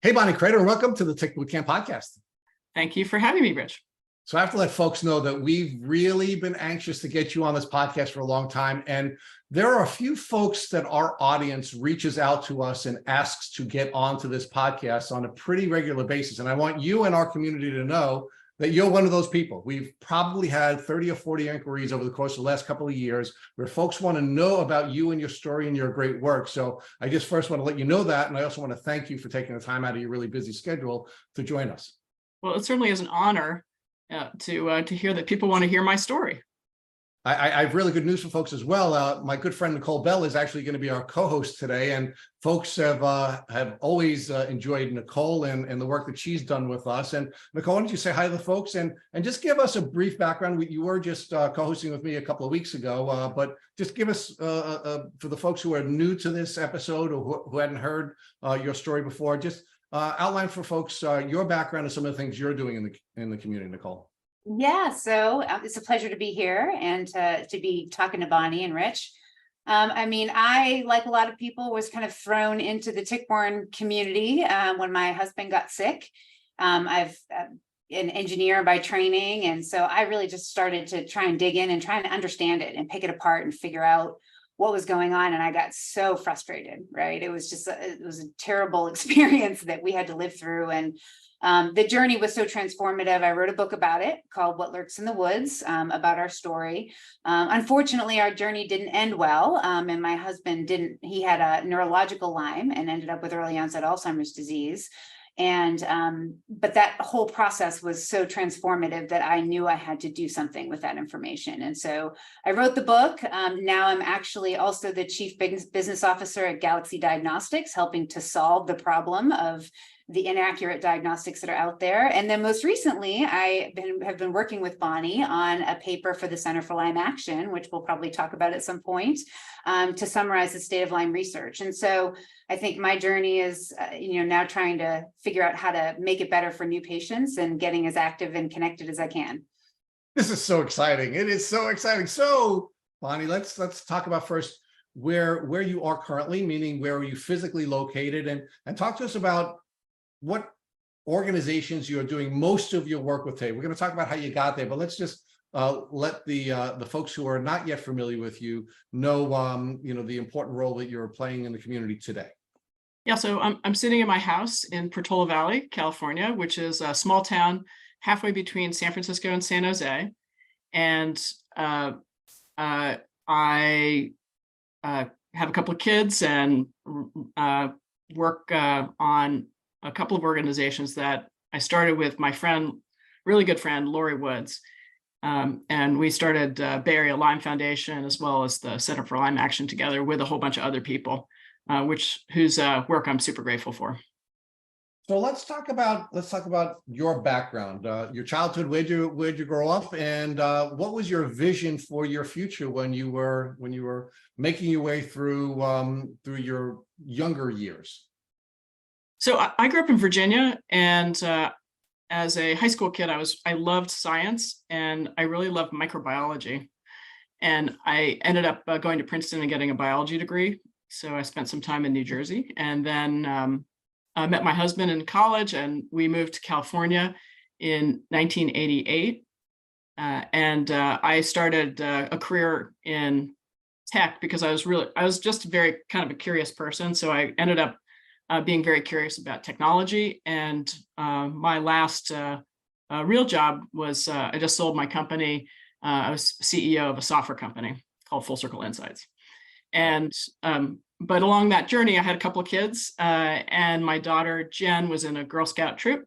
Hey, Bonnie Crater, welcome to the Tick Bootcamp podcast. Thank you for having me, Rich. So I have to let folks know that we've really been anxious to get you on this podcast for a long time. And there are a few folks that our audience reaches out to us and asks to get onto this podcast on a pretty regular basis. And I want you and our community to know that you're one of those people. We've probably had 30 or 40 inquiries over the course of the last couple of years where folks want to know about you and your story and your great work. So I just first want to let you know that. And I also want to thank you for taking the time out of your really busy schedule to join us. Well, it certainly is an honor to hear that people want to hear my story. I have really good news for folks as well. My good friend Nicole Bell is actually going to be our co-host today, and folks have always enjoyed Nicole and the work that she's done with us. And Nicole, why don't you say hi to the folks and just give us a brief background? You were just co-hosting with me a couple of weeks ago, but just give us for the folks who are new to this episode or who hadn't heard your story before, just outline for folks your background and some of the things you're doing in the community, Nicole. Yeah, so it's a pleasure to be here and to be talking to Bonnie and Rich. I, like a lot of people, was kind of thrown into the tick-borne community when my husband got sick. I've an engineer by training, and so I really just started to try and dig in and try and understand it and pick it apart and figure out what was going on. And I got so frustrated, right? It was a terrible experience that we had to live through. And the journey was so transformative. I wrote a book about it called What Lurks in the Woods, about our story. Unfortunately, our journey didn't end well. And my husband he had a neurological Lyme and ended up with early onset Alzheimer's disease. And but that whole process was so transformative that I knew I had to do something with that information. And so I wrote the book. Now I'm actually also the chief business officer at Galaxy Diagnostics, helping to solve the problem of the inaccurate diagnostics that are out there. And then most recently, I have been working with Bonnie on a paper for the Center for Lyme Action, which we'll probably talk about at some point, to summarize the state of Lyme research. And so I think my journey is, now trying to figure out how to make it better for new patients and getting as active and connected as I can. This is so exciting. It is so exciting. So, Bonnie, let's talk about first where you are currently, meaning where are you physically located, and talk to us about what organizations you're doing most of your work with today. We're going to talk about how you got there, but let's just let the folks who are not yet familiar with you know, the important role that you're playing in the community today. Yeah, so I'm sitting in my house in Portola Valley, California, which is a small town halfway between San Francisco and San Jose. And I have a couple of kids and work on a couple of organizations that I started with my friend, really good friend, Lori Woods. And we started Bay Area Lyme Foundation, as well as the Center for Lyme Action, together with a whole bunch of other people, whose work I'm super grateful for. So let's talk about your background, your childhood. Where'd you grow up, and what was your vision for your future when you were making your way through your younger years? So I grew up in Virginia, and as a high school kid, I loved science, and I really loved microbiology. And I ended up going to Princeton and getting a biology degree. So I spent some time in New Jersey, and then I met my husband in college, and we moved to California in 1988. And I started a career in tech because I was just very kind of a curious person. So I ended up being very curious about technology. And my last real job was I just sold my company. I was CEO of a software company called Full Circle Insights. And but along that journey, I had a couple of kids, and my daughter Jen was in a Girl Scout troop.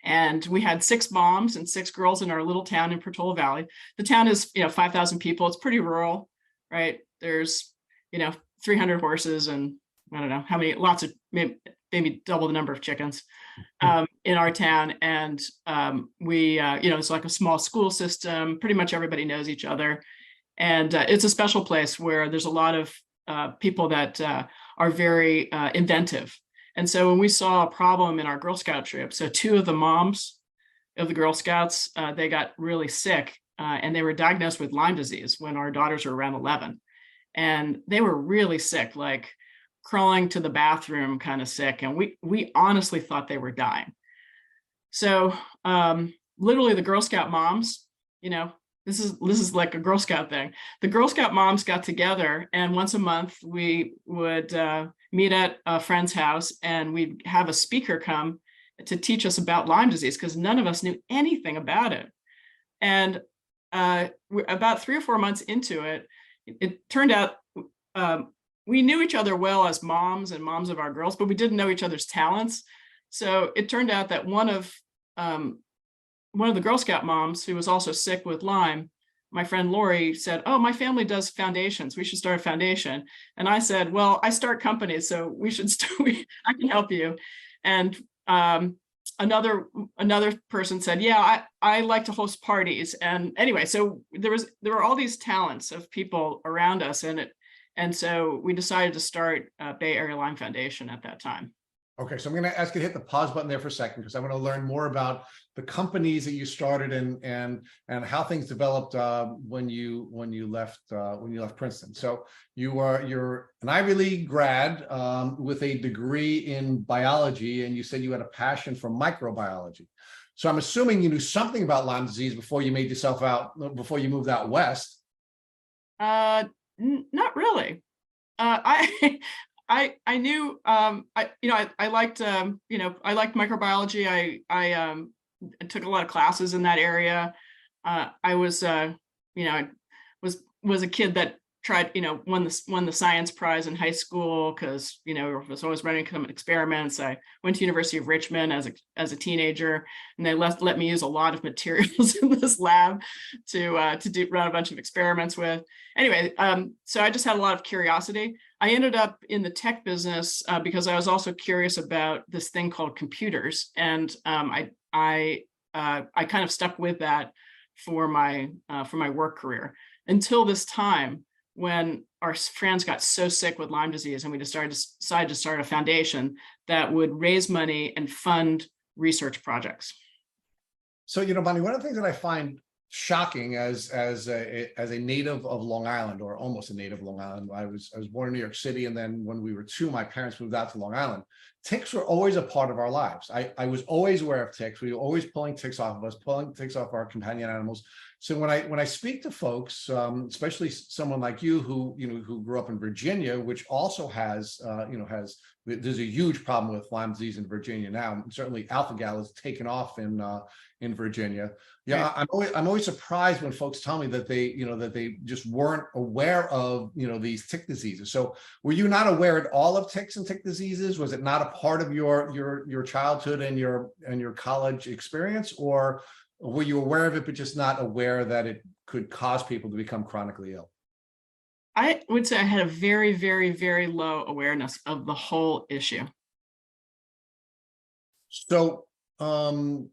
And we had 6 moms and 6 girls in our little town in Portola Valley. The town is 5,000 people. It's pretty rural, right? There's 300 horses and I don't know how many, lots of maybe double the number of chickens in our town. And we, it's like a small school system. Pretty much everybody knows each other. And it's a special place where there's a lot of people that are very inventive. And so when we saw a problem in our Girl Scout troop, so 2 of the moms of the Girl Scouts, they got really sick and they were diagnosed with Lyme disease when our daughters were around 11. And they were really sick, like crawling to the bathroom kind of sick, and we honestly thought they were dying. So literally the Girl Scout moms, this is like a Girl Scout thing. The Girl Scout moms got together, and once a month we would meet at a friend's house, and we'd have a speaker come to teach us about Lyme disease, because none of us knew anything about it. And about 3 or 4 months into it, it turned out we knew each other well as moms and moms of our girls, but we didn't know each other's talents. So it turned out that one of the Girl Scout moms, who was also sick with Lyme, my friend Lori, said, "Oh, my family does foundations. We should start a foundation." And I said, "Well, I start companies, so we should I can help you." And another person said, "Yeah, I like to host parties." And anyway, so there were all these talents of people around us, and so we decided to start Bay Area Lyme Foundation at that time. Okay, so I'm going to ask you to hit the pause button there for a second, because I want to learn more about the companies that you started and how things developed when you left Princeton. So you're an Ivy League grad with a degree in biology, and you said you had a passion for microbiology. So I'm assuming you knew something about Lyme disease before you moved out west. Not really. I knew, I liked microbiology. I took a lot of classes in that area. I was a kid that tried, won the science prize in high school, because, was always running some experiments. I went to University of Richmond as a teenager, and they let me use a lot of materials in this lab to run a bunch of experiments with. Anyway, so I just had a lot of curiosity. I ended up in the tech business because I was also curious about this thing called computers, and I kind of stuck with that for my work career until this time, when our friends got so sick with Lyme disease, and we decided to start a foundation that would raise money and fund research projects. So, Bonnie, one of the things that I find shocking as a native of Long Island, or almost a native of Long Island. I was born in New York City, and then when we were 2, my parents moved out to Long Island. Ticks were always a part of our lives. I was always aware of ticks. We were always pulling ticks off of us, pulling ticks off our companion animals. So when I speak to folks, especially someone like you who grew up in Virginia, which also has there's a huge problem with Lyme disease in Virginia now. Certainly alpha-gal is taken off in Virginia. Yeah, right. I'm always surprised when folks tell me that they just weren't aware of these tick diseases. So were you not aware at all of ticks and tick diseases? Was it not a part of your childhood and your college experience, or were you aware of it but just not aware that it could cause people to become chronically ill? I would say I had a very, very, very low awareness of the whole issue. So and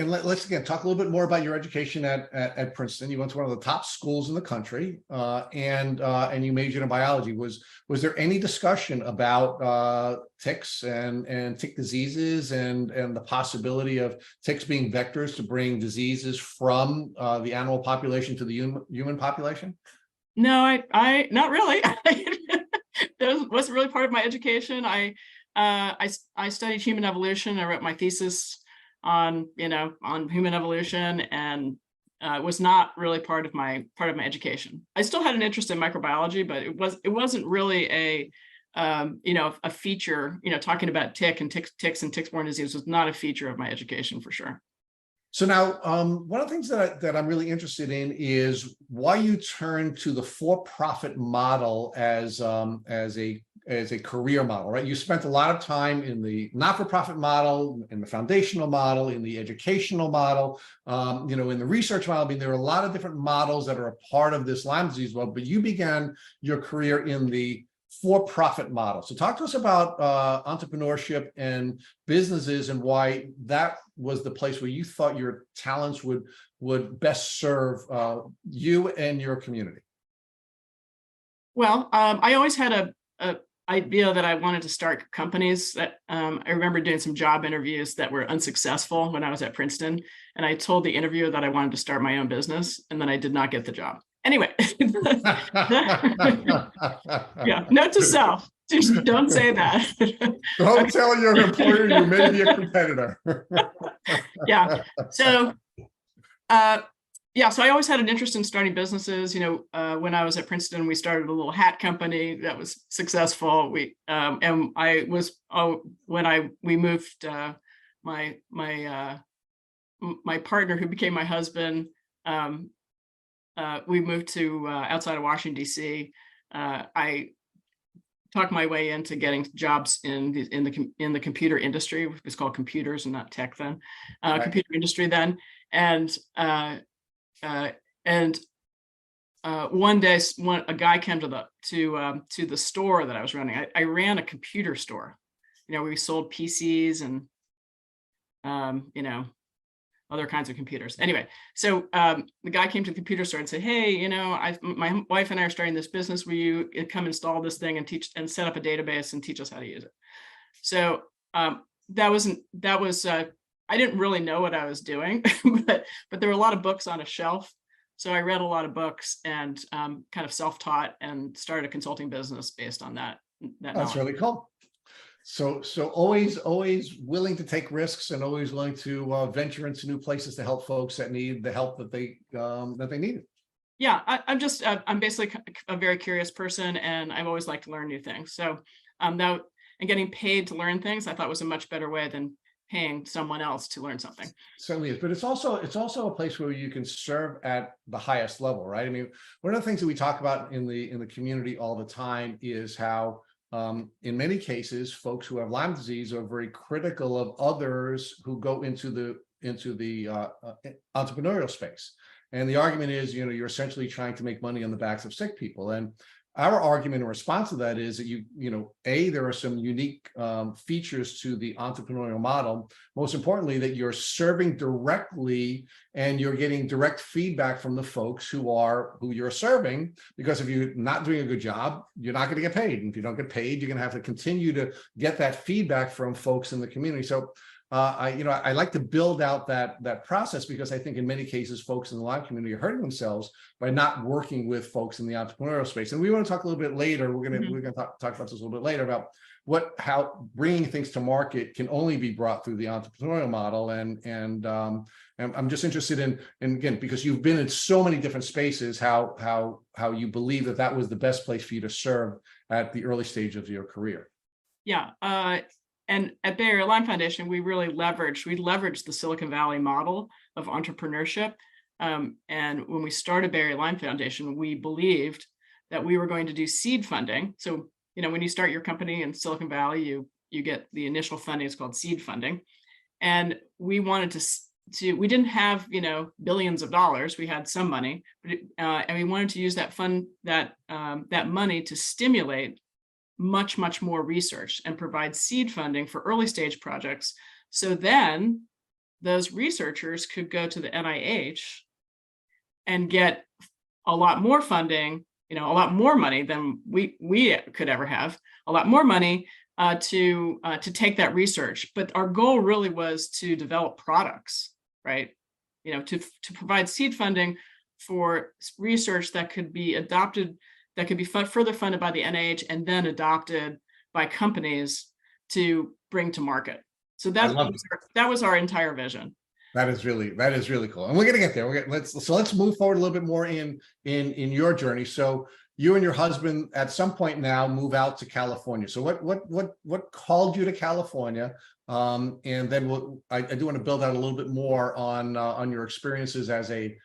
let's again talk a little bit more about your education at Princeton. You went to one of the top schools in the country, and you majored in biology. Was there any discussion about ticks and tick diseases and the possibility of ticks being vectors to bring diseases from the animal population to the human population? No, I not really. That wasn't really part of my education. I studied human evolution. I wrote my thesis on human evolution, and it was not really part of my education. I still had an interest in microbiology, but it wasn't really a feature. Talking about ticks and tick-borne disease was not a feature of my education for sure. So now, one of the things that I'm really interested in is why you turned to the for-profit model as a career model, right? You spent a lot of time in the not-for-profit model, in the foundational model, in the educational model, in the research model. I mean, there are a lot of different models that are a part of this Lyme disease world, but you began your career in the for-profit model. So talk to us about entrepreneurship and businesses, and why that was the place where you thought your talents would best serve you and your community. Well, I always had a idea that I wanted to start companies. That I remember doing some job interviews that were unsuccessful when I was at Princeton, and I told the interviewer that I wanted to start my own business, and then I did not get the job. Anyway, yeah, note to self. Don't say that. Don't tell your employer you may be a competitor. Yeah. So, so I always had an interest in starting businesses. When I was at Princeton, we started a little hat company that was successful. We and I was when we moved my partner, who became my husband. We moved to outside of Washington, D.C. I talked my way into getting jobs in the computer industry. It was called computers and not tech then. Right. Computer industry then, and one day, a guy came to the store that I was running. I ran a computer store. We sold PCs and other kinds of computers. Anyway, so the guy came to the computer store and said, "Hey, my wife and I are starting this business. Will you come install this thing and teach and set up a database and teach us how to use it?" So that was I didn't really know what I was doing, but there were a lot of books on a shelf. So I read a lot of books and kind of self-taught and started a consulting business based on that. That's knowledge. really cool. So always willing to take risks and always willing to venture into new places to help folks that need the help that they needed. Yeah, I'm basically a very curious person, and I've always liked to learn new things. So and getting paid to learn things, I thought was a much better way than paying someone else to learn something. Certainly is, but it's also a place where you can serve at the highest level, right? I mean, one of the things that we talk about in the community all the time is how in many cases, folks who have Lyme disease are very critical of others who go into the entrepreneurial space. And the argument is, you're essentially trying to make money on the backs of sick people. And our argument in response to that is that there are some unique features to the entrepreneurial model. Most importantly, that you're serving directly and you're getting direct feedback from the folks who you're serving. Because if you're not doing a good job, you're not going to get paid. And if you don't get paid, you're going to have to continue to get that feedback from folks in the community. So I like to build out that process, because I think in many cases, folks in the Lyme community are hurting themselves by not working with folks in the entrepreneurial space. And we want to talk a little bit later. We're going to talk about this a little bit later about how bringing things to market can only be brought through the entrepreneurial model. And I'm just interested in again, because you've been in so many different spaces, how you believe that was the best place for you to serve at the early stage of your career. Yeah. And at Bay Area Lyme Foundation, we leveraged the Silicon Valley model of entrepreneurship. And when we started Bay Area Lyme Foundation, we believed that we were going to do seed funding. So, when you start your company in Silicon Valley, you get the initial funding. It's called seed funding. And we wanted to we didn't have, billions of dollars. We had some money, and we wanted to use that money to stimulate much more research and provide seed funding for early stage projects. So then those researchers could go to the NIH and get a lot more funding, a lot more money than we could ever have, a lot more money to take that research. But our goal really was to develop products, right? To provide seed funding for research that could be adopted, that could be further funded by the NIH and then adopted by companies to bring to market. So that was our entire vision. That is really cool, and we're gonna get there. Let's move forward a little bit more in your journey. So you and your husband at some point now move out to California. So what called you to California? And then I do want to build out a little bit more on your experiences as a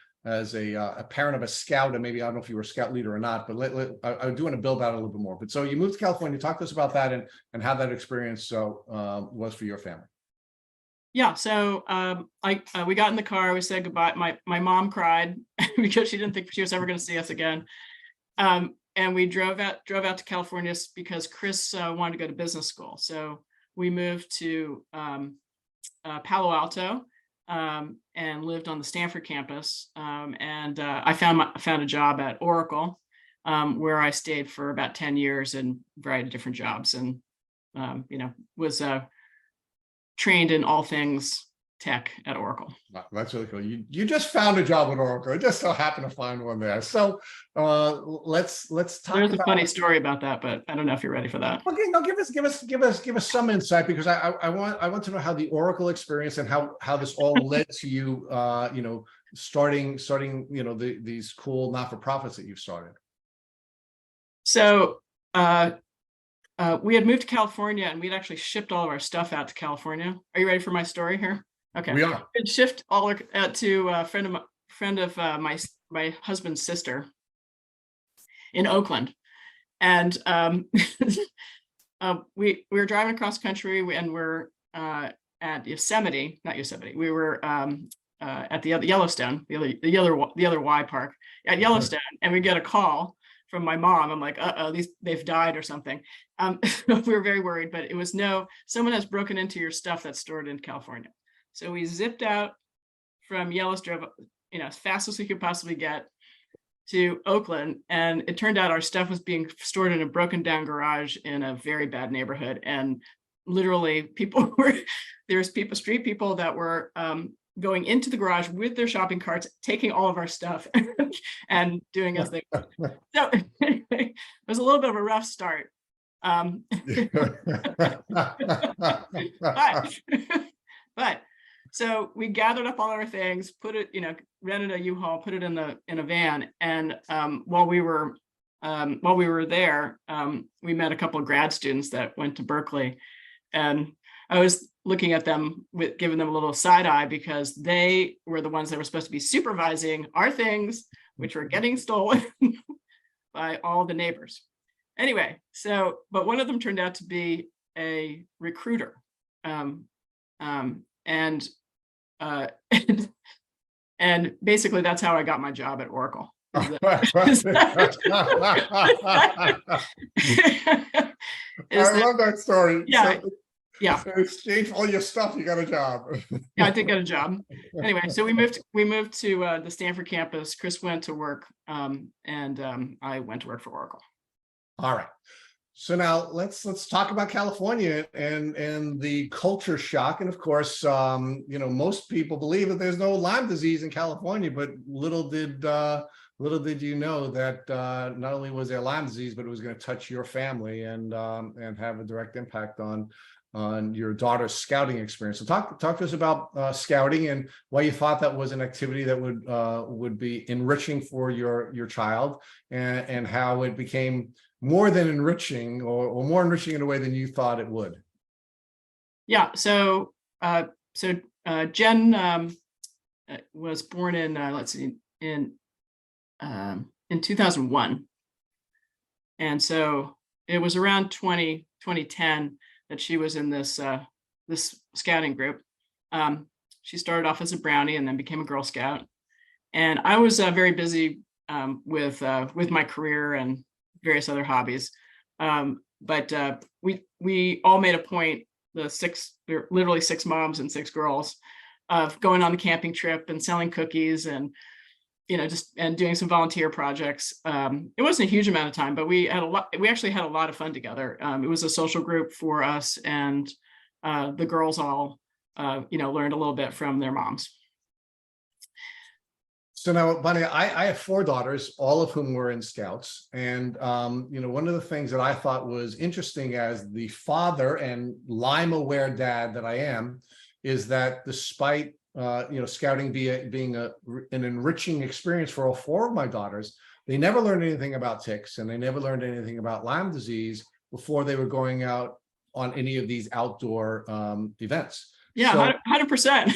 parent of a scout, and maybe I don't know if you were a scout leader or not, but I do want to build out a little bit more. But so you moved to California. Talk to us about that and how that experience was for your family. Yeah, so we got in the car. We said goodbye. My mom cried because she didn't think she was ever going to see us again. And we drove out to California because Chris wanted to go to business school. So we moved to Palo Alto. And lived on the Stanford campus. And I found a job at Oracle, where I stayed for about 10 years in a variety of different jobs, and was trained in all things tech at Oracle. Wow, that's really cool. You just found a job at Oracle. I just so happened to find one there. So let's talk There's about. a funny story about that, but I don't know if you're ready for that. Okay, no, give us some insight, because I want to know how the Oracle experience and how this all led to you, starting these cool not-for-profits that you've started. So we had moved to California, and we'd actually shipped all of our stuff out to California. Are you ready for my story here? Okay. We are. We'd shipped all to a friend of my husband's sister in Oakland, and we were driving across country, and we're at Yosemite, not Yosemite. We were at the Yellowstone, the other Y park at Yellowstone, and we get a call from my mom. I'm like, they've died or something. We were very worried, but it was someone has broken into your stuff that's stored in California. So we zipped out from Yellowstone, as fast as we could possibly get to Oakland. And it turned out our stuff was being stored in a broken down garage in a very bad neighborhood. And literally street people that were going into the garage with their shopping carts, taking all of our stuff and doing as they would. So it was a little bit of a rough start. But so we gathered up all our things, put it, rented a U-Haul, put it in a van. And while we were there, we met a couple of grad students that went to Berkeley, and I was looking at them giving them a little side eye, because they were the ones that were supposed to be supervising our things, which were getting stolen by all the neighbors. Anyway, but one of them turned out to be a recruiter. And basically that's how I got my job at Oracle. I love that story. Yeah. Yeah. So in exchange for all your stuff, you got a job. Yeah, I did get a job. Anyway, so we moved to the Stanford campus. Chris went to work, and I went to work for Oracle. All right. So now let's talk about California and the culture shock. And of course, most people believe that there's no Lyme disease in California, but little did you know that not only was there Lyme disease, but it was going to touch your family and have a direct impact on your daughter's scouting experience. So talk to us about scouting and why you thought that was an activity that would be enriching for your child, and how it became more than enriching, or more enriching in a way than you thought it would. Yeah. So Jen was born in in 2001, and so it was around 2010 that she was in this scouting group. She started off as a brownie and then became a Girl Scout, and I was very busy with my career and various other hobbies. But we all made a point, there were literally 6 moms and 6 girls, of going on the camping trip and selling cookies and and doing some volunteer projects. It wasn't a huge amount of time, but we actually had a lot of fun together. It was a social group for us, and the girls all learned a little bit from their moms. So now, Bonnie, I have 4 daughters, all of whom were in Scouts. And, one of the things that I thought was interesting as the father and Lyme-aware dad that I am, is that despite, Scouting being an enriching experience for all 4 of my daughters, they never learned anything about ticks, and they never learned anything about Lyme disease before they were going out on any of these outdoor events. Yeah, so, 100%.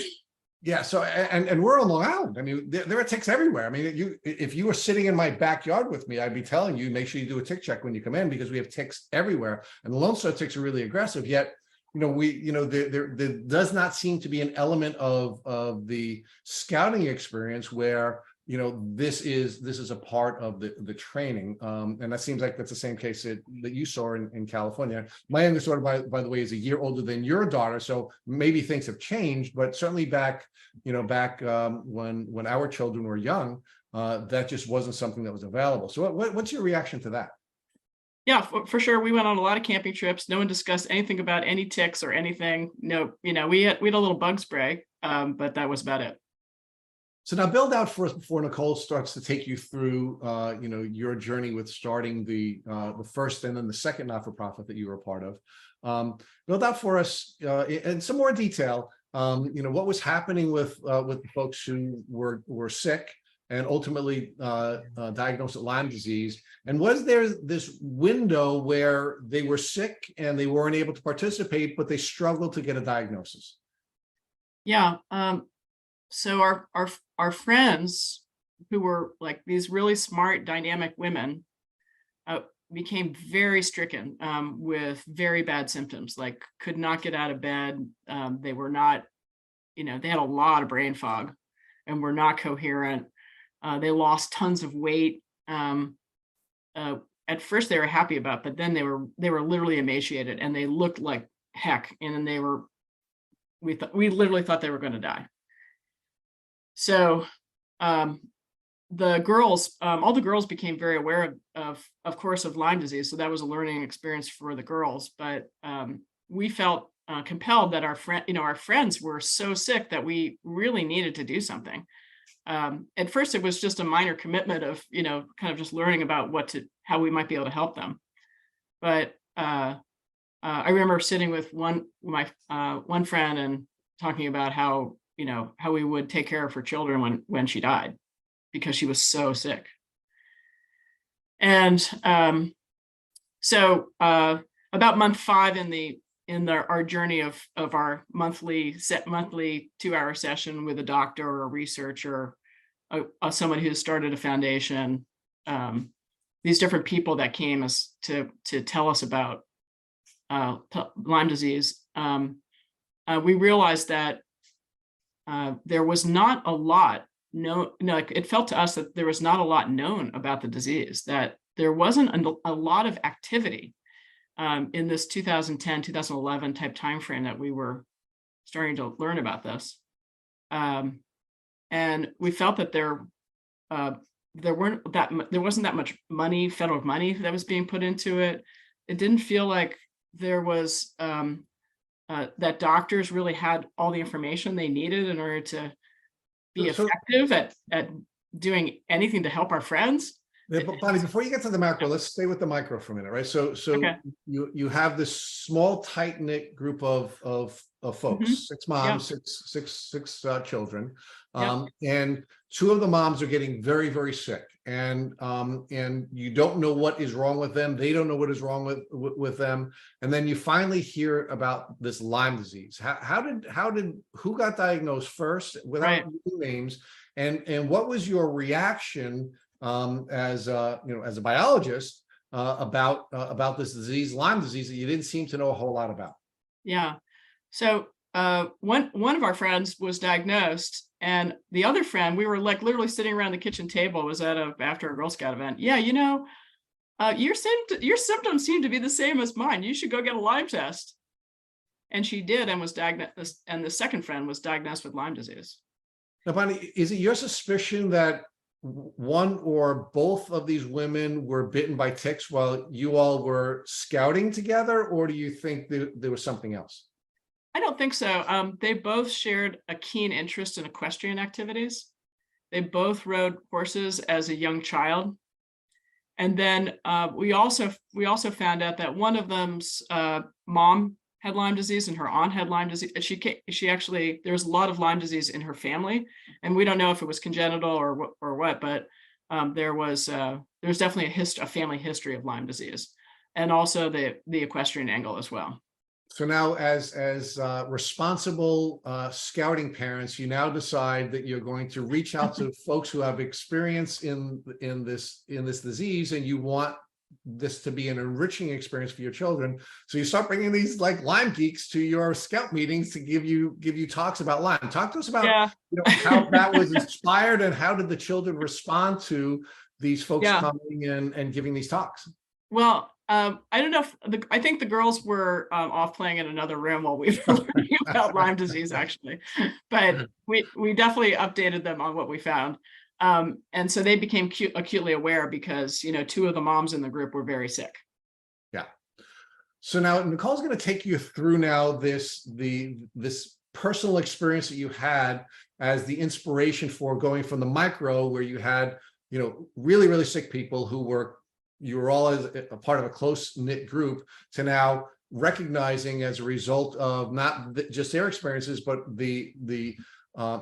Yeah. So, and we're on Long Island. I mean, there are ticks everywhere. I mean, if you were sitting in my backyard with me, I'd be telling you, make sure you do a tick check when you come in, because we have ticks everywhere, and the Lone Star ticks are really aggressive. Yet, there does not seem to be an element of the scouting experience where, this is a part of the training. And that seems like that's the same case that you saw in California. My youngest daughter, by the way, is a year older than your daughter. So maybe things have changed, but certainly back when our children were young, that just wasn't something that was available. So what's your reaction to that? Yeah, for sure. We went on a lot of camping trips. No one discussed anything about any ticks or anything. No, we had a little bug spray, but that was about it. So now build out for us before Nicole starts to take you through, your journey with starting the first and then the second not-for-profit that you were a part of. Build out for us in some more detail, what was happening with the folks who were sick and ultimately diagnosed with Lyme disease. And was there this window where they were sick and they weren't able to participate, but they struggled to get a diagnosis? Yeah. So our friends who were like these really smart, dynamic women became very stricken with very bad symptoms, like could not get out of bed. They were not, they had a lot of brain fog and were not coherent. They lost tons of weight. At first they were happy about, but then they were literally emaciated and they looked like heck. And then we literally thought they were going to die. So the girls, all the girls became very aware of course, of Lyme disease. So that was a learning experience for the girls. But we felt compelled that our friends were so sick that we really needed to do something. At first, it was just a minor commitment of, kind of just learning about how we might be able to help them. But I remember sitting with one friend and talking about how we would take care of her children when she died, because she was so sick. And so about month 5 in our journey of our monthly 2-hour session with a doctor or a researcher, someone who started a foundation, these different people that came to tell us about Lyme disease, we realized that there was not a lot it felt to us that there was not a lot known about the disease, that there wasn't a lot of activity in this 2010, 2011 type timeframe that we were starting to learn about this. And we felt that there wasn't that much money, federal money, that was being put into it. It didn't feel like there was that doctors really had all the information they needed in order to be effective at doing anything to help our friends. Yeah, but Bonnie, before you get to the macro, let's stay with the micro for a minute, right? So Okay. you have this small, tight-knit group of folks, 6 moms, six children, and 2 of the moms are getting very, very sick, and you don't know what is wrong with them. They don't know what is wrong with them, and then you finally hear about this Lyme disease. Who got diagnosed first, without names, and what was your reaction as a biologist about this disease, Lyme disease, that you didn't seem to know a whole lot about? Yeah. So one of our friends was diagnosed, and the other friend, we were like literally sitting around the kitchen table, was after a Girl Scout event. Yeah, your symptoms seem to be the same as mine. You should go get a Lyme test. And she did, and was diagnosed. And the second friend was diagnosed with Lyme disease. Now, Bonnie, is it your suspicion that one or both of these women were bitten by ticks while you all were scouting together, or do you think there was something else? I don't think so. They both shared a keen interest in equestrian activities. They both rode horses as a young child. And then we also found out that one of them's mom had Lyme disease and her aunt had Lyme disease. She actually, there was a lot of Lyme disease in her family, and we don't know if it was congenital or what, but there was definitely a family history of Lyme disease, and also the equestrian angle as well. So now, as responsible scouting parents, you now decide that you're going to reach out to folks who have experience in this disease, and you want this to be an enriching experience for your children. So you start bringing these like Lyme geeks to your scout meetings to give you talks about Lyme. Talk to us about how that was inspired, and how did the children respond to these folks coming in and giving these talks? Well, I don't know I think the girls were off playing in another room while we were learning about Lyme disease, actually, but we definitely updated them on what we found. And so they became acutely aware, because 2 of the moms in the group were very sick. So now Nicole's going to take you through now this personal experience that you had as the inspiration for going from the micro, where you had, you know, really, really sick people you were all as a part of a close knit group, to now recognizing, as a result of not just their experiences, but the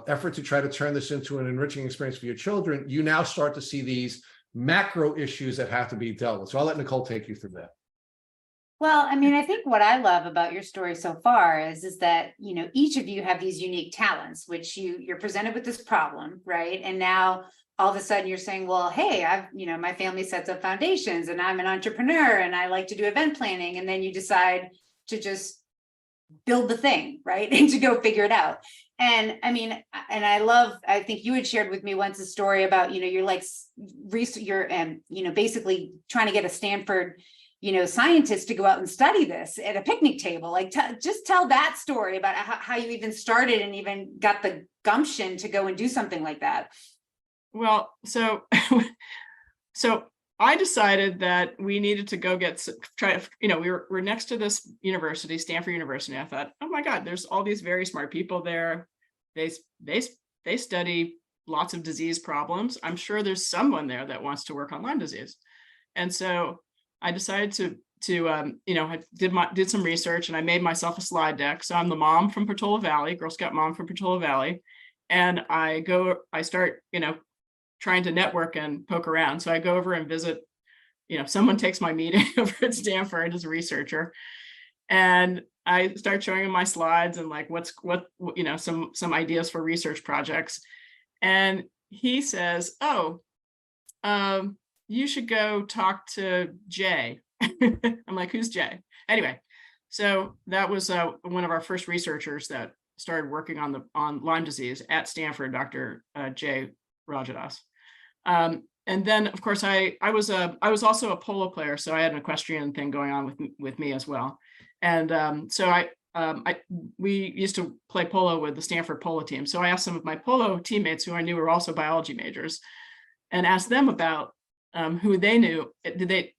effort to try to turn this into an enriching experience for your children, you now start to see these macro issues that have to be dealt with. So I'll let Nicole take you through that. Well, I mean, I think what I love about your story so far is that, you know, each of you have these unique talents, which you're presented with this problem, right? And now all of a sudden you're saying, well, hey, my family sets up foundations and I'm an entrepreneur and I like to do event planning. And then you decide to just build the thing, right? And to go figure it out. And I mean, and I think you had shared with me once a story about, you know, you're basically trying to get a Stanford, you know, scientist to go out and study this at a picnic table. Like, just tell that story about how you even started and even got the gumption to go and do something like that. Well, so I decided that we needed to go we're next to this university, Stanford University. I thought, oh my God, there's all these very smart people there. They study lots of disease problems. I'm sure there's someone there that wants to work on Lyme disease. And so I decided I did some research and I made myself a slide deck. So I'm the mom from Portola Valley, Girl Scout mom from Portola Valley. And I start, trying to network and poke around. So I go over and visit, someone takes my meeting over at Stanford as a researcher. And I start showing him my slides and like, some ideas for research projects. And he says, you should go talk to Jay. I'm like, who's Jay? Anyway, so that was one of our first researchers that started working on Lyme disease at Stanford, Dr. Jay Rajadas. And then, of course, I was also a polo player, so I had an equestrian thing going on with me as well. And so we used to play polo with the Stanford polo team. So I asked some of my polo teammates who I knew were also biology majors, and asked them about who they knew. Did they,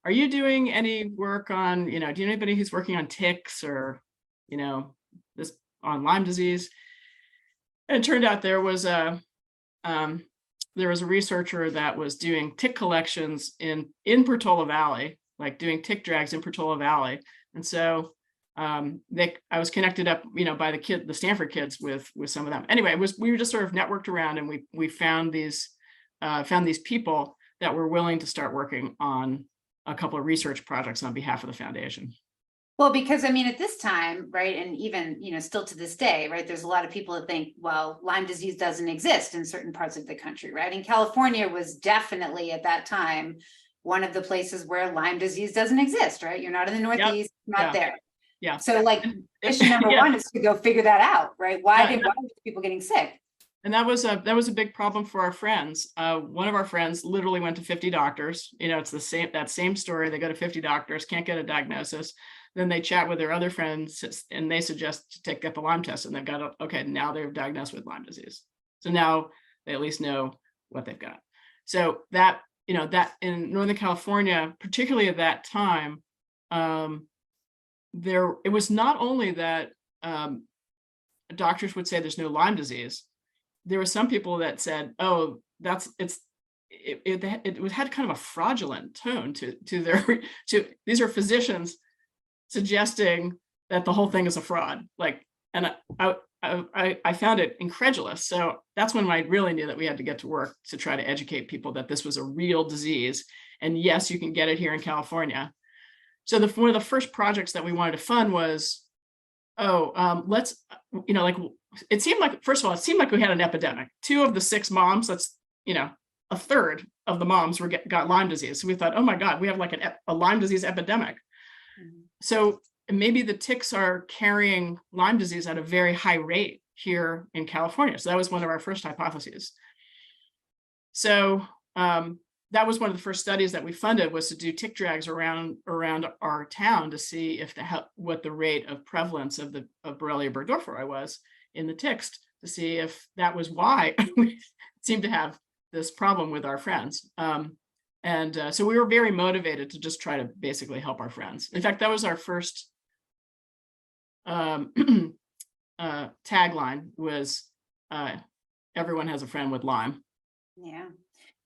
are you doing any work on, do you know anybody who's working on ticks or, this on Lyme disease? And it turned out there was a researcher that was doing tick collections in Portola Valley, like doing tick drags in Portola Valley. And so I was connected up, by the Stanford kids with some of them. Anyway, we were just sort of networked around, and we found these people that were willing to start working on a couple of research projects on behalf of the foundation. Well, because I mean, at this time, right, and even, still to this day, right, there's a lot of people that think, well, Lyme disease doesn't exist in certain parts of the country, right? And California was definitely at that time one of the places where Lyme disease doesn't exist, right? You're not in the Northeast, not there. Yeah. So like mission number one is to go figure that out, right? Why were people getting sick? And that was a big problem for our friends. One of our friends literally went to 50 doctors. It's that same story. They go to 50 doctors, can't get a diagnosis. Then they chat with their other friends and they suggest to get the Lyme test, and they've got now they're diagnosed with Lyme disease. So now they at least know what they've got. So that in Northern California, particularly at that time, it was not only that doctors would say there's no Lyme disease. There were some people that said, oh, it had kind of a fraudulent tone to these are physicians suggesting that the whole thing is a fraud. And I found it incredulous. So that's when I really knew that we had to get to work to try to educate people that this was a real disease. And yes, you can get it here in California. So one of the first projects that we wanted to fund was, let's, it seemed like, first of all, it seemed like we had an epidemic. 2 of the 6 moms, that's, a third of the moms got Lyme disease. So we thought, oh my God, we have like a Lyme disease epidemic. Mm-hmm. So maybe the ticks are carrying Lyme disease at a very high rate here in California. So that was one of our first hypotheses. So that was one of the first studies that we funded, was to do tick drags around our town to see what the rate of prevalence of Borrelia burgdorferi was in the ticks, to see if that was why we seemed to have this problem with our friends. And so we were very motivated to just try to basically help our friends. In fact, that was our first tagline was everyone has a friend with Lyme. Yeah.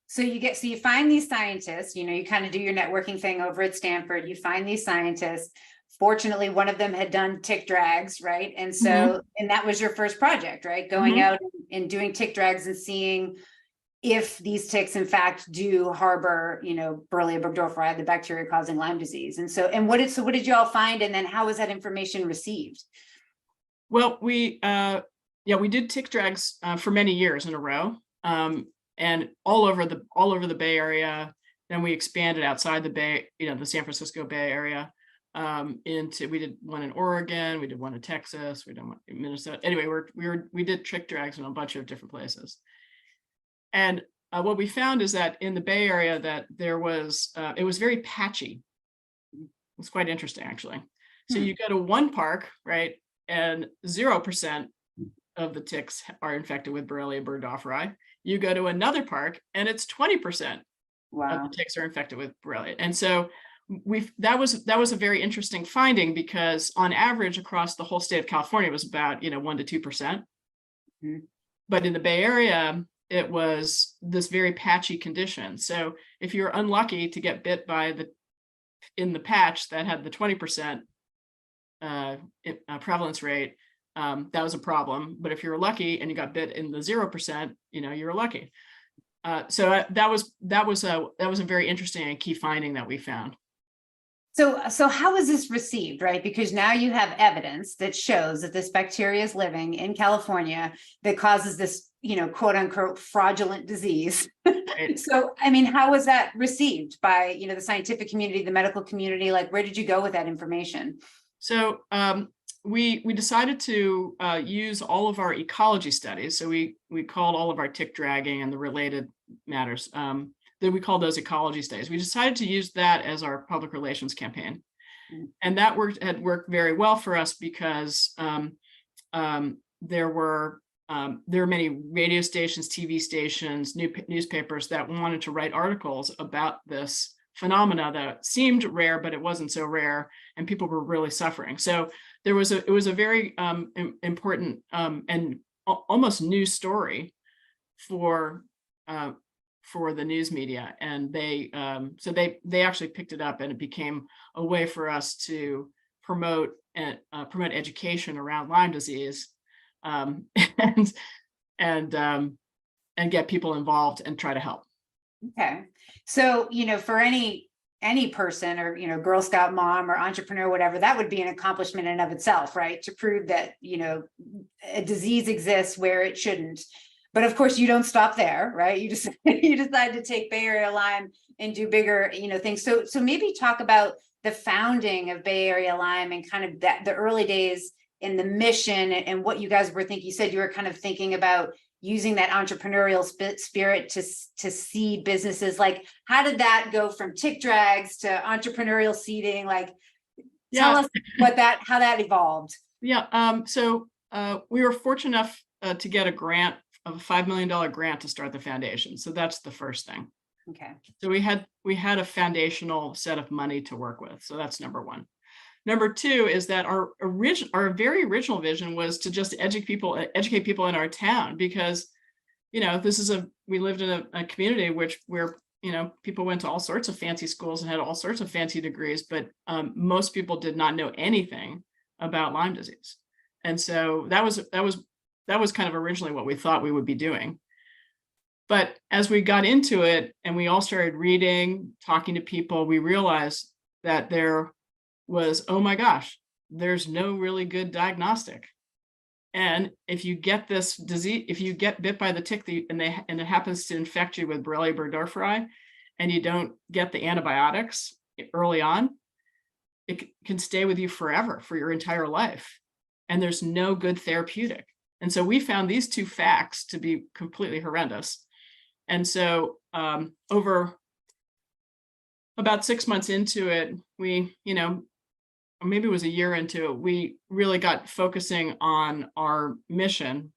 So you find these scientists, you kind of do your networking thing over at Stanford, you find these scientists. Fortunately, one of them had done tick drags, right? And so, and that was your first project, right? Going out and doing tick drags and seeing if these ticks in fact do harbor, Borrelia burgdorferi, the bacteria causing Lyme disease. And so, what did you all find? And then how was that information received? Well, we did tick drags for many years in a row, and all over the Bay Area. Then we expanded outside the Bay, the San Francisco Bay Area. We did one in Oregon, we did one in Texas, we did one in Minnesota. Anyway, we did tick drags in a bunch of different places. And what we found is that in the Bay Area that there was, it was very patchy. It's quite interesting, actually. So you go to one park, right, and 0% of the ticks are infected with Borrelia burgdorferi. You go to another park and it's 20% of the ticks are infected with Borrelia. And so that was a very interesting finding, because on average across the whole state of California, it was about 1 to 2%. But in the Bay Area, it was this very patchy condition. So if you're unlucky to get bit by in the patch that had the 20% prevalence rate, that was a problem. But if you're lucky and you got bit in the 0%, you were lucky. So that was a very interesting and key finding that we found. So how is this received, right? Because now you have evidence that shows that this bacteria is living in California that causes this, quote unquote, fraudulent disease. Right. So, how was that received by, the scientific community, the medical community? Like, where did you go with that information? So we decided to use all of our ecology studies. So we called all of our tick dragging and the related matters. We call those ecology studies. We decided to use that as our public relations campaign. And that had worked very well for us, because there were many radio stations, TV stations, newspapers that wanted to write articles about this phenomena that seemed rare, but it wasn't so rare, and people were really suffering. So it was a very important and almost new story for the news media, and they actually picked it up, and it became a way for us to promote education around Lyme disease, and get people involved and try to help. Okay, so for any person, or Girl Scout mom or entrepreneur, whatever, that would be an accomplishment in and of itself, right? To prove that a disease exists where it shouldn't. But of course, you don't stop there, right? You decide to take Bay Area Lyme and do bigger, things. So maybe talk about the founding of Bay Area Lyme and kind of the early days in the mission and what you guys were thinking. You said you were kind of thinking about using that entrepreneurial spirit to seed businesses. Like, how did that go from tick drags to entrepreneurial seeding? Like, tell us how that evolved. Yeah. So we were fortunate enough to get a grant of a $5 million grant to start the foundation. So that's the first thing. Okay. So we had a foundational set of money to work with. So that's number one. Number two is that our very original vision was to just educate people in our town, because, we lived in a community where people went to all sorts of fancy schools and had all sorts of fancy degrees, but most people did not know anything about Lyme disease. And so that was kind of originally what we thought we would be doing. But as we got into it and we all started reading, talking to people, we realized that there was, oh my gosh, there's no really good diagnostic. And if you get this disease, if you get bit by the tick and it happens to infect you with Borrelia burgdorferi, and you don't get the antibiotics early on, it can stay with you forever, for your entire life. And there's no good therapeutic. And so we found these two facts to be completely horrendous. And so over about 6 months into it, we, or maybe it was a year into it, we really got focusing on our mission,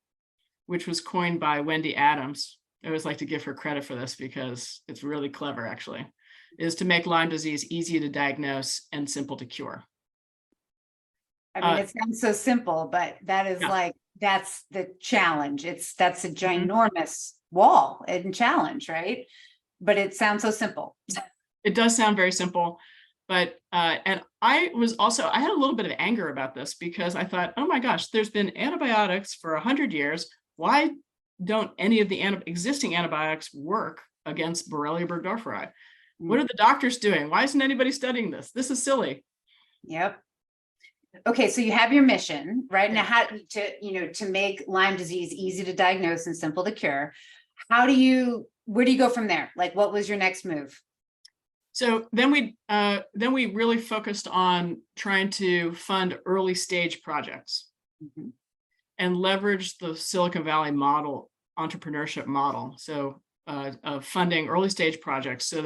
which was coined by Wendy Adams, always like to give her credit for this because it's really clever, actually, is to make Lyme disease easy to diagnose and simple to cure. I mean, it sounds so simple, but that is Yeah. that's the challenge. That's a ginormous wall and challenge, right? But it sounds so simple. It does sound very simple, but and I had a little bit of anger about this because I thought, oh my gosh, there's been antibiotics for 100 years. Why don't any of the existing antibiotics work against Borrelia burgdorferi? What are the doctors doing? Why isn't anybody studying this? This is silly. Yep. Okay, so you have your mission, right? Now, how to make Lyme disease easy to diagnose and simple to cure. Where do you go from there? Like, what was your next move? So then we really focused on trying to fund early stage projects and leverage the Silicon Valley model, entrepreneurship model. So funding early stage projects so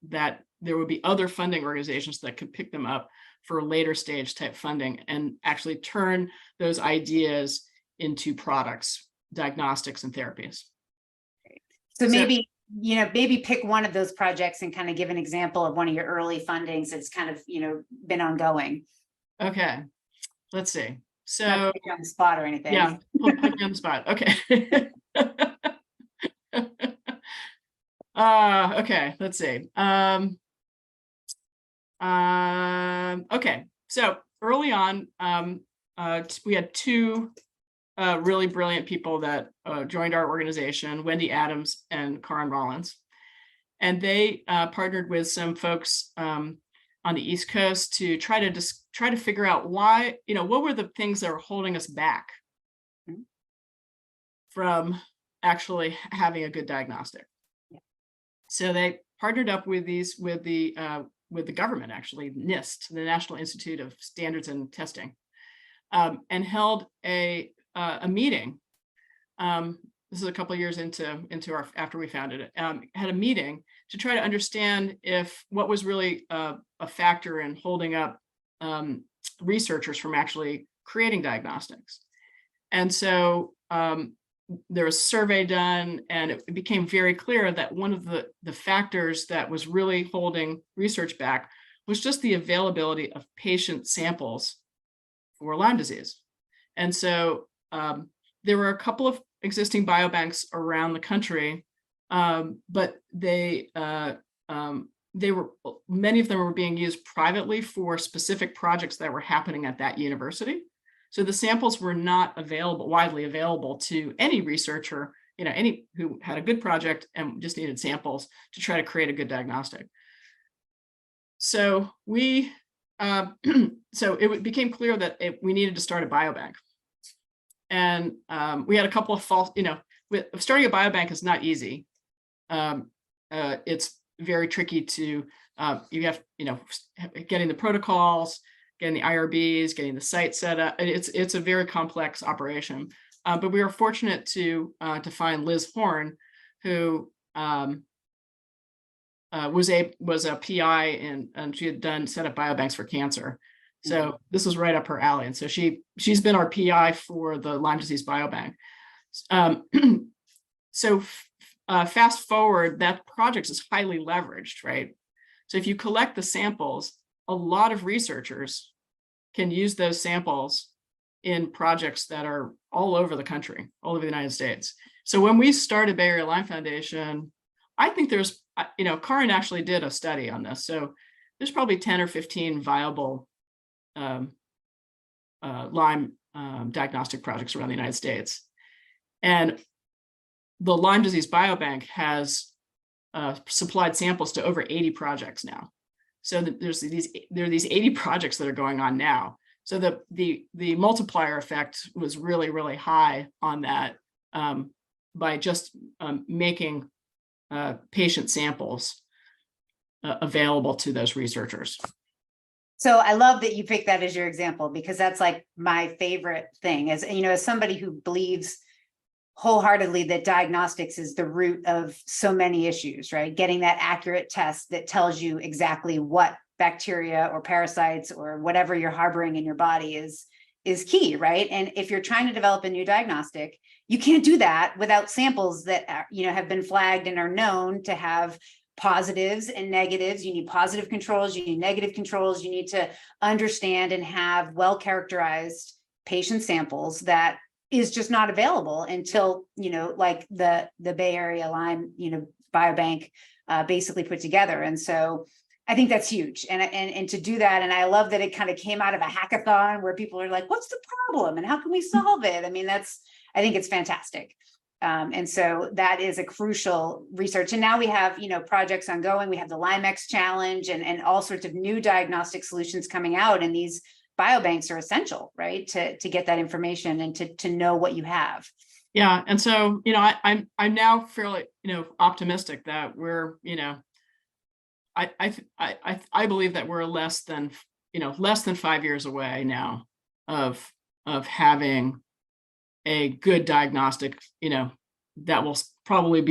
that there would be other funding organizations that could pick them up for later stage type funding and actually turn those ideas into products, diagnostics, and therapies. So maybe pick one of those projects and kind of give an example of one of your early fundings that's kind of, been ongoing. Okay, let's see. So not to put you on the spot or anything. Yeah, put me on the spot. Okay. Okay, let's see. Okay, so early on, we had two really brilliant people that joined our organization, Wendy Adams and Karin Rollins. And they partnered with some folks on the East Coast to try to figure out why, what were the things that were holding us back from actually having a good diagnostic. Yeah. So they partnered up with the government, actually, NIST, the National Institute of Standards and Testing, and held a meeting. This is a couple of years after we founded it. Had a meeting to try to understand what was really a factor in holding up researchers from actually creating diagnostics. And so there was a survey done, and it became very clear that one of the factors that was really holding research back was just the availability of patient samples for Lyme disease. And so there were a couple of existing biobanks around the country, but many of them were being used privately for specific projects that were happening at that university. So the samples were not widely available to any researcher, any who had a good project and just needed samples to try to create a good diagnostic. So so it became clear that we needed to start a biobank. And we had a couple of starting a biobank is not easy. It's very tricky to, you have, getting the protocols, getting the IRBs, getting the site set up. It's a very complex operation. But we were fortunate to find Liz Horn, who was a PI and she had set up biobanks for cancer. So this was right up her alley. And so she's been our PI for the Lyme disease biobank. So fast forward, that project is highly leveraged, right? So if you collect the samples, a lot of researchers can use those samples in projects that are all over the country, all over the United States. So when we started Bay Area Lyme Foundation, I think there's, Karin actually did a study on this. So there's probably 10 or 15 viable Lyme diagnostic projects around the United States. And the Lyme disease biobank has supplied samples to over 80 projects now. So there are these 80 projects that are going on now. So the multiplier effect was really, really high on that by just making patient samples available to those researchers. So I love that you picked that as your example, because that's like my favorite thing. As somebody who believes wholeheartedly that diagnostics is the root of so many issues, right? Getting that accurate test that tells you exactly what bacteria or parasites or whatever you're harboring in your body is is key, right? And if you're trying to develop a new diagnostic, you can't do that without samples that are, have been flagged and are known to have positives and negatives. You need positive controls, you need negative controls, you need to understand and have well-characterized patient samples that is just not available until, like the Bay Area Lyme, biobank basically put together. And so I think that's huge. And to do that, and I love that it kind of came out of a hackathon where people are like, what's the problem and how can we solve it? I mean, I think it's fantastic. And so that is a crucial research. And now we have, projects ongoing. We have the Lyme Action challenge and all sorts of new diagnostic solutions coming out. And these biobanks are essential, right? To get that information and to know what you have. Yeah. And so, I'm now fairly, optimistic that we're, I believe that we're less than 5 years away now of having a good diagnostic, that will probably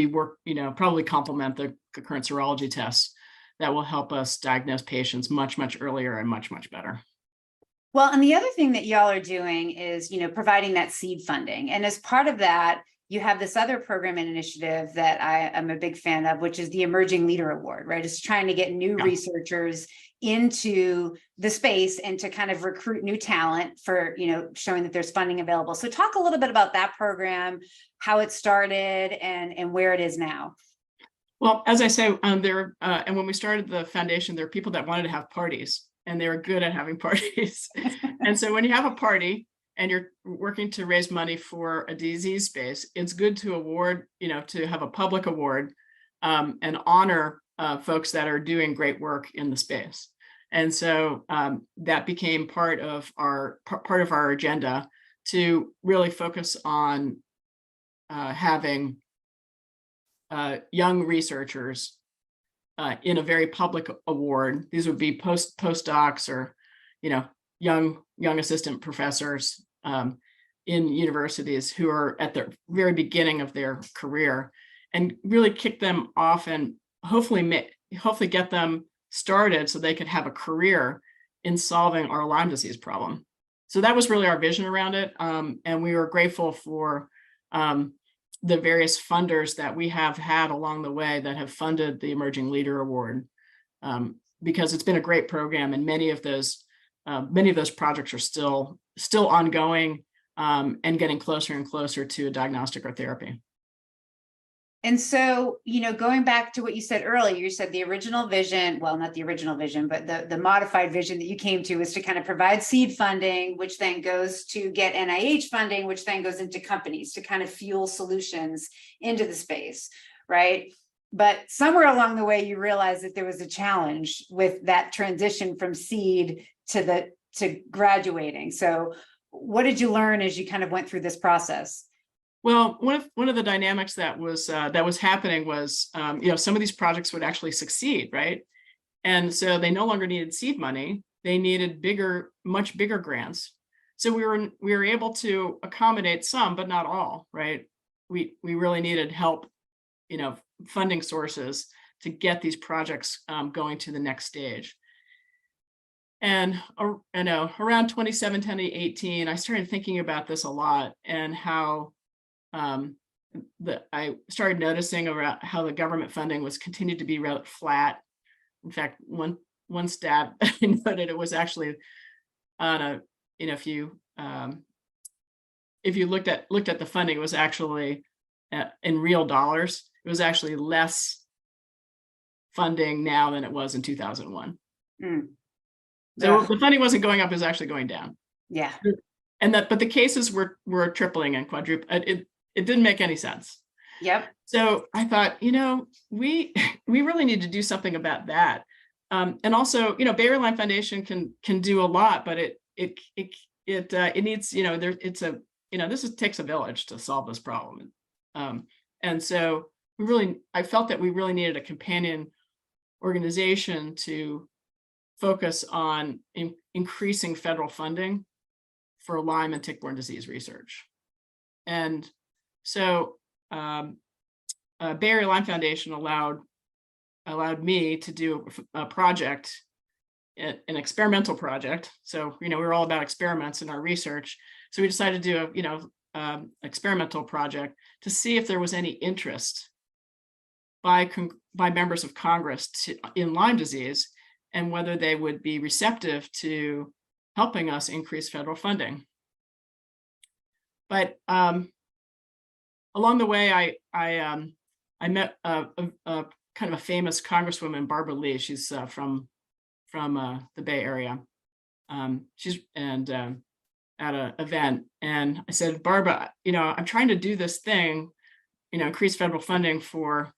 probably complement the current serology tests that will help us diagnose patients much, much earlier and much, much better. Well, and the other thing that y'all are doing is, providing that seed funding. And as part of that, you have this other program and initiative that I am a big fan of, which is the Emerging Leader Award, right? It's trying to get new researchers into the space and to kind of recruit new talent for, showing that there's funding available. So talk a little bit about that program, how it started and where it is now. Well, as I say, and when we started the foundation, there are people that wanted to have parties and they were good at having parties. And so when you have a party and you're working to raise money for a disease space, it's good to award, to have a public award and honor folks that are doing great work in the space. And so that became part of our agenda to really focus on having young researchers in a very public award. These would be postdocs or, young assistant professors in universities who are at the very beginning of their career, and really kick them off and hopefully get them started so they could have a career in solving our Lyme disease problem. So that was really our vision around it. And we were grateful for the various funders that we have had along the way that have funded the Emerging Leader Award, because it's been a great program, and many of those projects are still ongoing and getting closer and closer to a diagnostic or therapy. And so, going back to what you said earlier, you said the original vision, well, not the original vision, but the modified vision that you came to is to kind of provide seed funding, which then goes to get NIH funding, which then goes into companies to kind of fuel solutions into the space, right? But somewhere along the way, you realized that there was a challenge with that transition from seed to graduating. So what did you learn as you kind of went through this process? Well, one of the dynamics that was happening was, some of these projects would actually succeed, right? And so they no longer needed seed money; they needed much bigger grants. So we were able to accommodate some, but not all, right? We really needed help, funding sources to get these projects going to the next stage. And around 2017, 2018, I started thinking about this a lot, and how I started noticing around how the government funding was continued to be flat. In fact, one stat I noted, it was actually on if you looked at the funding, it was actually in real dollars, it was actually less funding now than it was in 2001. So the funding wasn't going up; it was actually going down. Yeah. But the cases were tripling and quadrupling. It didn't make any sense. Yep. So I thought, we really need to do something about that. And also, Bay Area Lyme Foundation can do a lot, but it needs, takes a village to solve this problem. And so I felt that we really needed a companion organization to focus on increasing federal funding for Lyme and tick-borne disease research. And so Bay Area Lyme Foundation allowed me to do a project an experimental project. So, we were all about experiments in our research. So we decided to do experimental project to see if there was any interest by members of Congress in Lyme disease, and whether they would be receptive to helping us increase federal funding. But along the way, I met a kind of a famous Congresswoman, Barbara Lee. She's from the Bay Area. She's at an event, and I said, Barbara, I'm trying to do this thing, increase federal funding for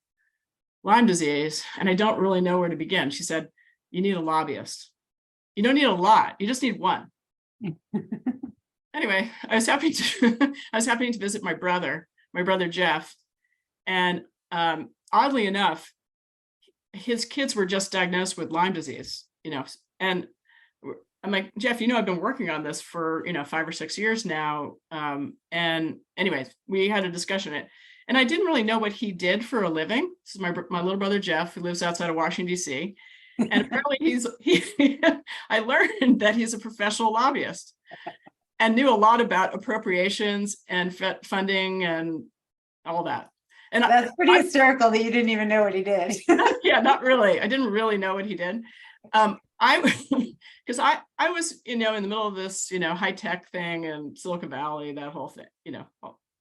Lyme disease, and I don't really know where to begin. She said, you need a lobbyist. You don't need a lot, you just need one. Anyway, I was happy to visit my brother Jeff, and oddly enough, his kids were just diagnosed with Lyme disease, and I'm like, Jeff, I've been working on this for 5 or 6 years now. And anyways, we had a discussion, and I didn't really know what he did for a living. This is my little brother Jeff, who lives outside of Washington, D.C. And apparently I learned that he's a professional lobbyist and knew a lot about appropriations and funding and all that. And that's pretty hysterical that you didn't even know what he did. Yeah, not really. I didn't really know what he did. Because I was, in the middle of this, high tech thing and Silicon Valley, that whole thing,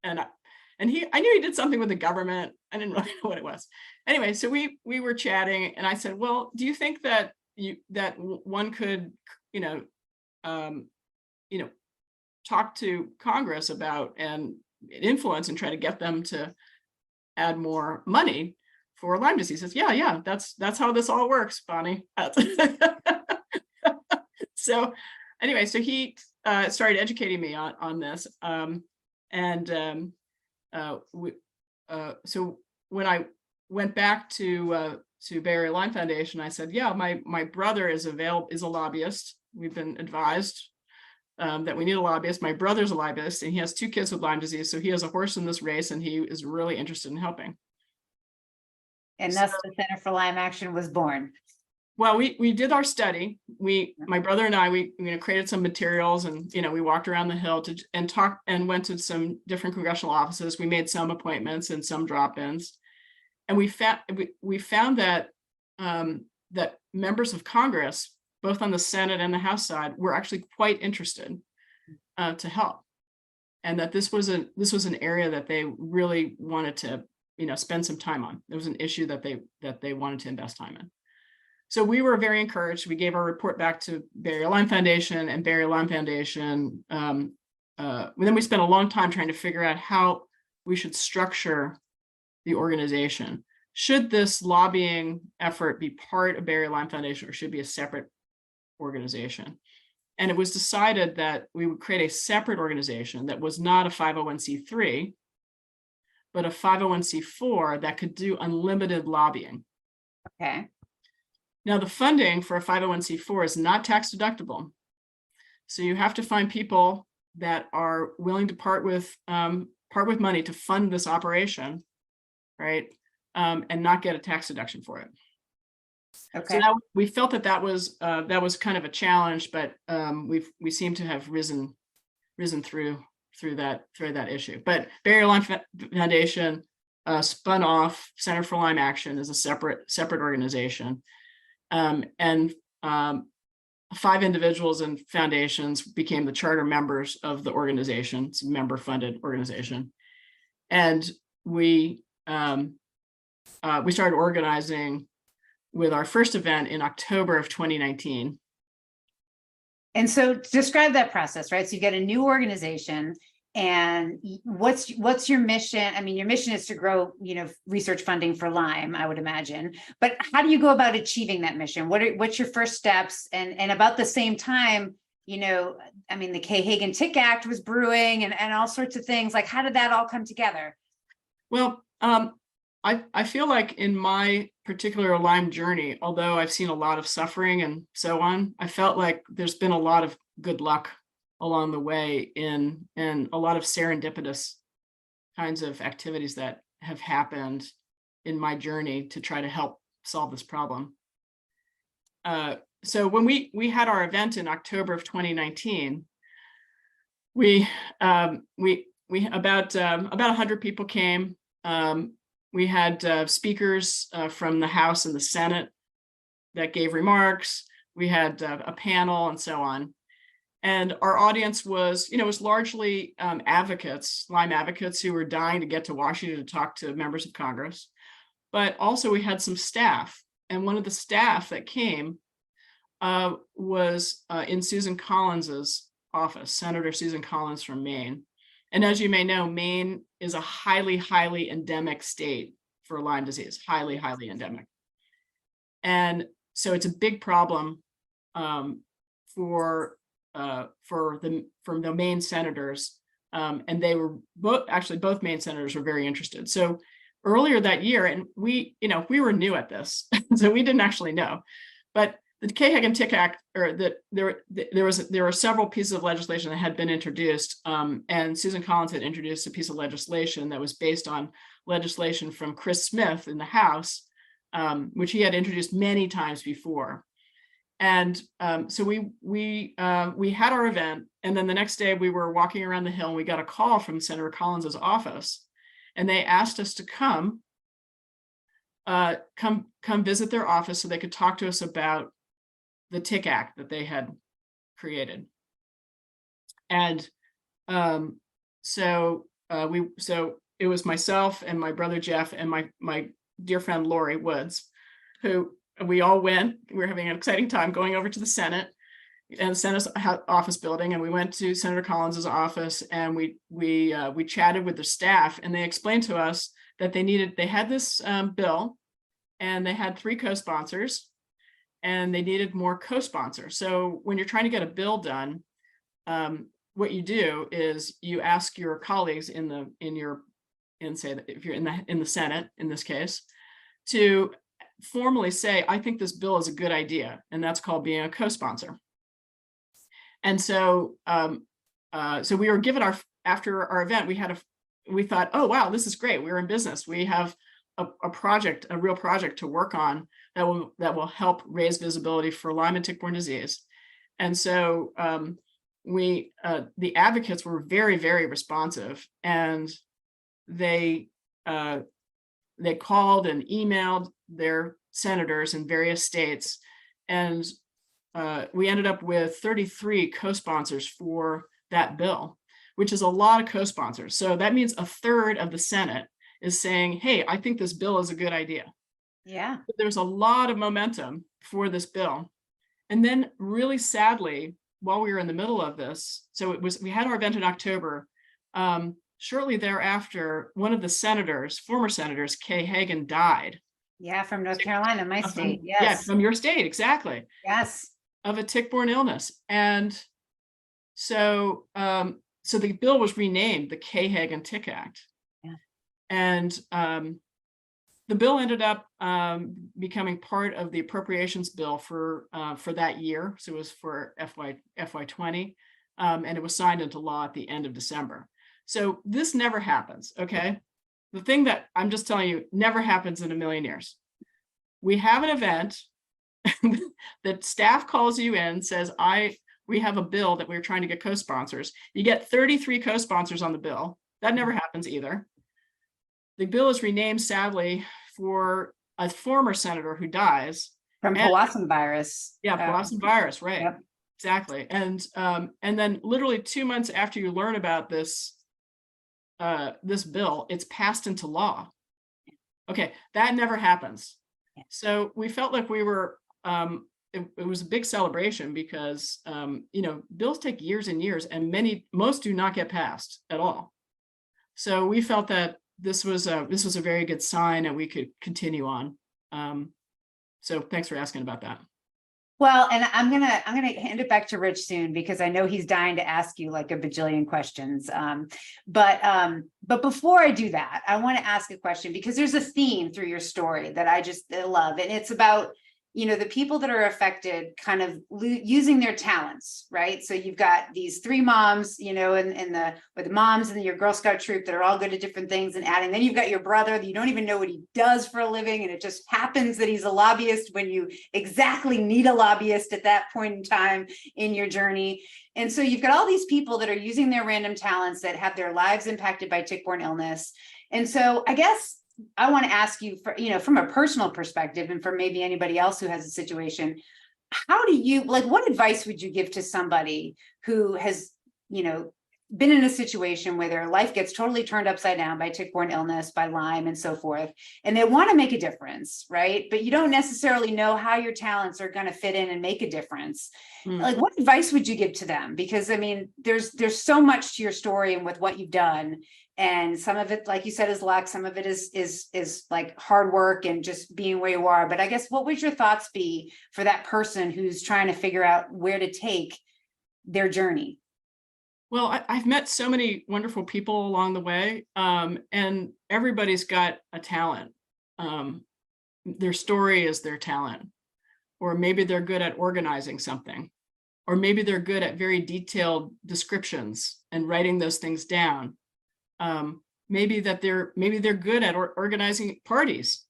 and I knew he did something with the government. I didn't really know what it was. Anyway, so we were chatting, and I said, well, do you think that one could, talk to Congress about and influence and try to get them to add more money for Lyme disease? He says, yeah, that's how this all works, Bonnie. So anyway, so he started educating me on this, so when I went back to Bay Area Lyme Foundation, I said, yeah, my brother is a lobbyist. We've been advised that we need a lobbyist. My brother's a lobbyist, and he has 2 kids with Lyme disease, so he has a horse in this race, and he is really interested in helping. And thus the Center for Lyme Action was born. Well, we did our study. My brother and I, we created some materials, and we walked around the Hill and talked and went to some different congressional offices. We made some appointments and some drop-ins, and we found that that members of Congress, both on the Senate and the House side, were actually quite interested to help, and that this was an area that they really wanted to spend some time on. There was an issue that they wanted to invest time in. So we were very encouraged. We gave our report back to Bay Area Lyme Foundation, and Bay Area Lyme Foundation. Then we spent a long time trying to figure out how we should structure the organization. Should this lobbying effort be part of Bay Area Lyme Foundation, or should it be a separate organization? And it was decided that we would create a separate organization that was not a 501c3, but a 501c4 that could do unlimited lobbying. Okay. Now, the funding for a 501c4 is not tax deductible. So you have to find people that are willing to part with money to fund this operation, right? And not get a tax deduction for it. Okay. So we felt that was kind of a challenge, but we seem to have risen through that issue. But Bay Area Lyme Foundation spun off Center for Lyme Action as a separate organization. And 5 individuals and foundations became the charter members of the organization. It's a member-funded organization, and we started organizing with our first event in October of 2019. And so describe that process, right? So you get a new organization, and what's your mission? I mean, your mission is to grow, research funding for Lyme, I would imagine. But how do you go about achieving that mission? What's your first steps? And about the same time, I mean, the Kay Hagan Tick Act was brewing, and all sorts of things. Like, how did that all come together? Well, I feel like in my particular Lyme journey, although I've seen a lot of suffering and so on, I felt like there's been a lot of good luck along the way and a lot of serendipitous kinds of activities that have happened in my journey to try to help solve this problem. so when we had our event in October of 2019, we about 100 people came. We had speakers from the House and the Senate that gave remarks. We had a panel and so on. And our audience was, was largely advocates, Lyme advocates who were dying to get to Washington to talk to members of Congress. But also we had some staff. And one of the staff that came was in Susan Collins's office, Senator Susan Collins from Maine. And as you may know, Maine is a highly, highly endemic state for Lyme disease, highly, highly endemic. And so it's a big problem for the Maine senators. And they were both Maine senators were very interested. So earlier that year, and we were new at this, so we didn't actually know, but the K-Hagen Tick Act, or that there were several pieces of legislation that had been introduced, and Susan Collins had introduced a piece of legislation that was based on legislation from Chris Smith in the House, which he had introduced many times before. And so we had our event, and then the next day we were walking around the Hill, and we got a call from Senator Collins's office, and they asked us to come visit their office so they could talk to us about the Tick Act that they had created. And so it was myself and my brother Jeff and my dear friend Lori Woods, who we all went. We were having an exciting time going over to the Senate and the Senate office building, and we went to Senator Collins's office, and we chatted with the staff, and they explained to us that they had this bill, and they had 3 co-sponsors, and they needed more co-sponsors. So when you're trying to get a bill done, what you do is you ask your colleagues say that if you're in the Senate in this case, to formally say, I think this bill is a good idea, and that's called being a co-sponsor. And so so we were given after our event, we thought, oh wow, this is great, we're in business, we have a real project to work on that will help raise visibility for Lyme and tick-borne disease. And so the advocates were very, very responsive, and they called and emailed their senators in various states, and we ended up with 33 co-sponsors for that bill, which is a lot of co-sponsors. So that means a third of the Senate is saying, hey, I think this bill is a good idea. Yeah. There's a lot of momentum for this bill. And then really sadly, while we were in the middle of this, we had our event in October. Shortly thereafter, one of the former senators, Kay Hagan, died. Yeah, from North Carolina, my state. Yes. Yeah, from your state, exactly. Yes. Of a tick-borne illness. And so the bill was renamed the Kay Hagan Tick Act. Yeah. And the bill ended up becoming part of the appropriations bill for that year. So it was for FY20, and it was signed into law at the end of December. So this never happens, okay? The thing that I'm just telling you never happens in a million years. We have an event that staff calls you in, says, we have a bill that we're trying to get co-sponsors. You get 33 co-sponsors on the bill. That never happens either. The bill is renamed, sadly, for a former senator who dies. From Powassan virus. Yeah, Powassan virus, right. Yep. Exactly. And then literally 2 months after you learn about this bill, it's passed into law. Okay, that never happens. Yeah. So we felt like we were, it was a big celebration because, bills take years and years, and most do not get passed at all. So we felt that this was a very good sign, and we could continue on. So thanks for asking about that. Well, and I'm gonna hand it back to Rich soon, because I know he's dying to ask you like a bajillion questions. But before I do that, I want to ask a question, because there's a theme through your story that I just love, and it's about, the people that are affected kind of using their talents, right? So you've got these three moms, with the moms and your Girl Scout troop that are all good at different things and adding. Then you've got your brother that you don't even know what he does for a living. And it just happens that he's a lobbyist when you exactly need a lobbyist at that point in time in your journey. And so you've got all these people that are using their random talents that have their lives impacted by tick-borne illness. And so I guess I want to ask you, from a personal perspective, and for maybe anybody else who has a situation, how do you, what advice would you give to somebody who has, been in a situation where their life gets totally turned upside down by tick-borne illness, by Lyme and so forth, and they want to make a difference, right? But you don't necessarily know how your talents are going to fit in and make a difference. What advice would you give to them? Because there's so much to your story and with what you've done. And some of it, like you said, is luck. Some of it is like hard work and just being where you are. But I guess what would your thoughts be for that person who's trying to figure out where to take their journey? Well, I've met so many wonderful people along the way, and everybody's got a talent. Their story is their talent, or maybe they're good at organizing something, or maybe they're good at very detailed descriptions and writing those things down. Maybe they're good at organizing parties,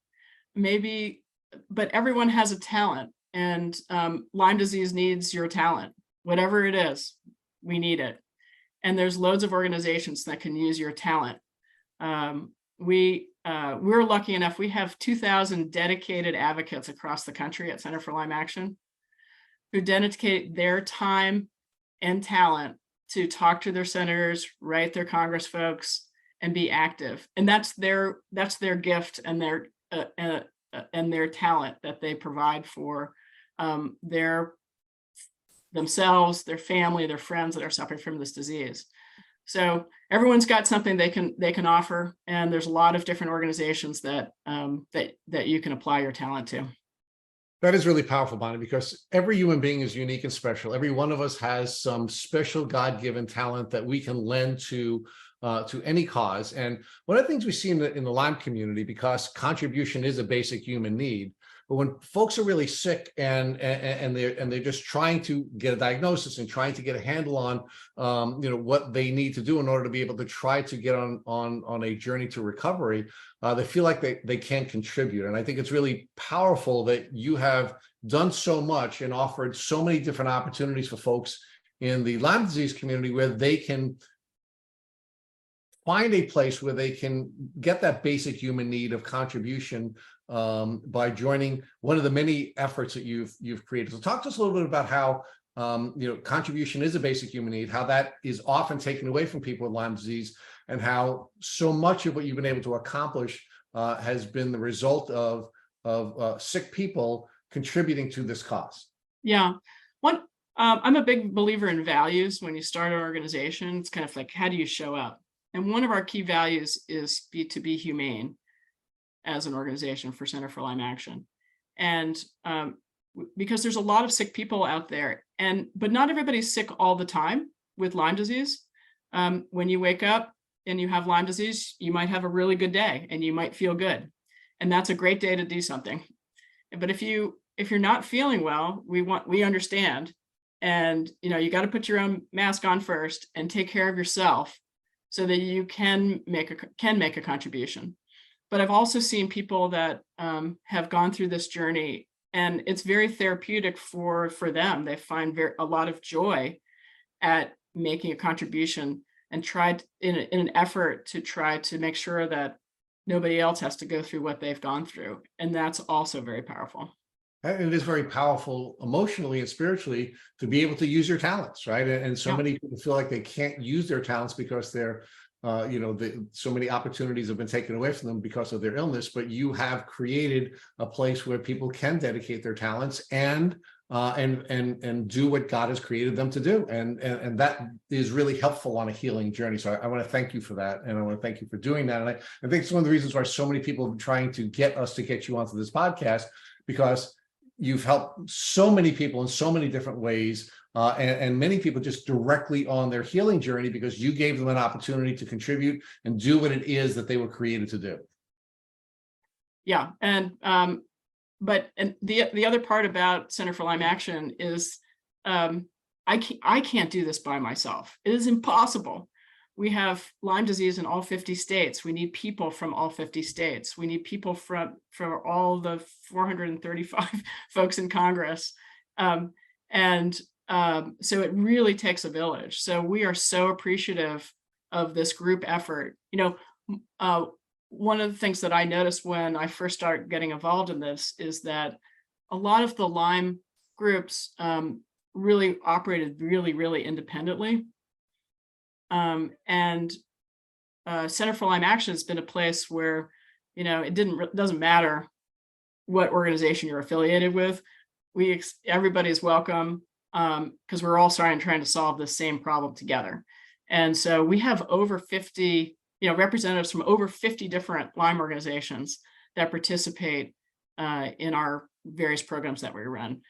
but everyone has a talent, and Lyme disease needs your talent, whatever it is. We need it, and there's loads of organizations that can use your talent. We're lucky enough; we have 2,000 dedicated advocates across the country at Center for Lyme Action, who dedicate their time and talent to talk to their senators, write their Congress folks, and be active. And that's their gift and their talent that they provide for themselves, their family, their friends that are suffering from this disease. So everyone's got something they can offer, and there's a lot of different organizations that you can apply your talent to. That is really powerful, Bonnie, because every human being is unique and special. Every one of us has some special God-given talent that we can lend to any cause. And one of the things we see in the Lyme community, because contribution is a basic human need, but when folks are really sick and they're just trying to get a diagnosis and trying to get a handle on what they need to do in order to be able to try to get on a journey to recovery, they feel like they can't contribute. And I think it's really powerful that you have done so much and offered so many different opportunities for folks in the Lyme disease community where they can find a place where they can get that basic human need of contribution by joining one of the many efforts that you've created. So talk to us a little bit about how contribution is a basic human need, how that is often taken away from people with Lyme disease, and how so much of what you've been able to accomplish has been the result of sick people contributing to this cause. Yeah. I'm a big believer in values. When you start an organization, it's kind of like, how do you show up? And one of our key values is to be humane as an organization for Center for Lyme Action. And because there's a lot of sick people out there, but not everybody's sick all the time with Lyme disease. When you wake up and you have Lyme disease, you might have a really good day and you might feel good. And that's a great day to do something. But if you're not feeling well, we understand. And you got to put your own mask on first and take care of yourself, so that you can make a contribution. But I've also seen people that have gone through this journey, and it's very therapeutic for them. They find a lot of joy at making a contribution, and tried in an effort to try to make sure that nobody else has to go through what they've gone through. And that's also very powerful. And it is very powerful emotionally and spiritually to be able to use your talents, right? And so many people feel like they can't use their talents because they're, so many opportunities have been taken away from them because of their illness. But you have created a place where people can dedicate their talents and do what God has created them to do, and that is really helpful on a healing journey. So I want to thank you for that, and I want to thank you for doing that. And I think it's one of the reasons why so many people have been trying to get you onto this podcast, because you've helped so many people in so many different ways, and many people just directly on their healing journey because you gave them an opportunity to contribute and do what it is that they were created to do. Yeah, and and the other part about Center for Lyme Action is I can't do this by myself. It is impossible. We have Lyme disease in all 50 states. We need people from all 50 states. We need people from all the 435 folks in Congress. So it really takes a village. So we are so appreciative of this group effort. One of the things that I noticed when I first started getting involved in this is that a lot of the Lyme groups really operated really independently. Center for Lyme Action has been a place where, it doesn't matter what organization you're affiliated with. Everybody is welcome because we're all trying to solve the same problem together. And so we have over 50, representatives from over 50 different Lyme organizations that participate in our various programs that we run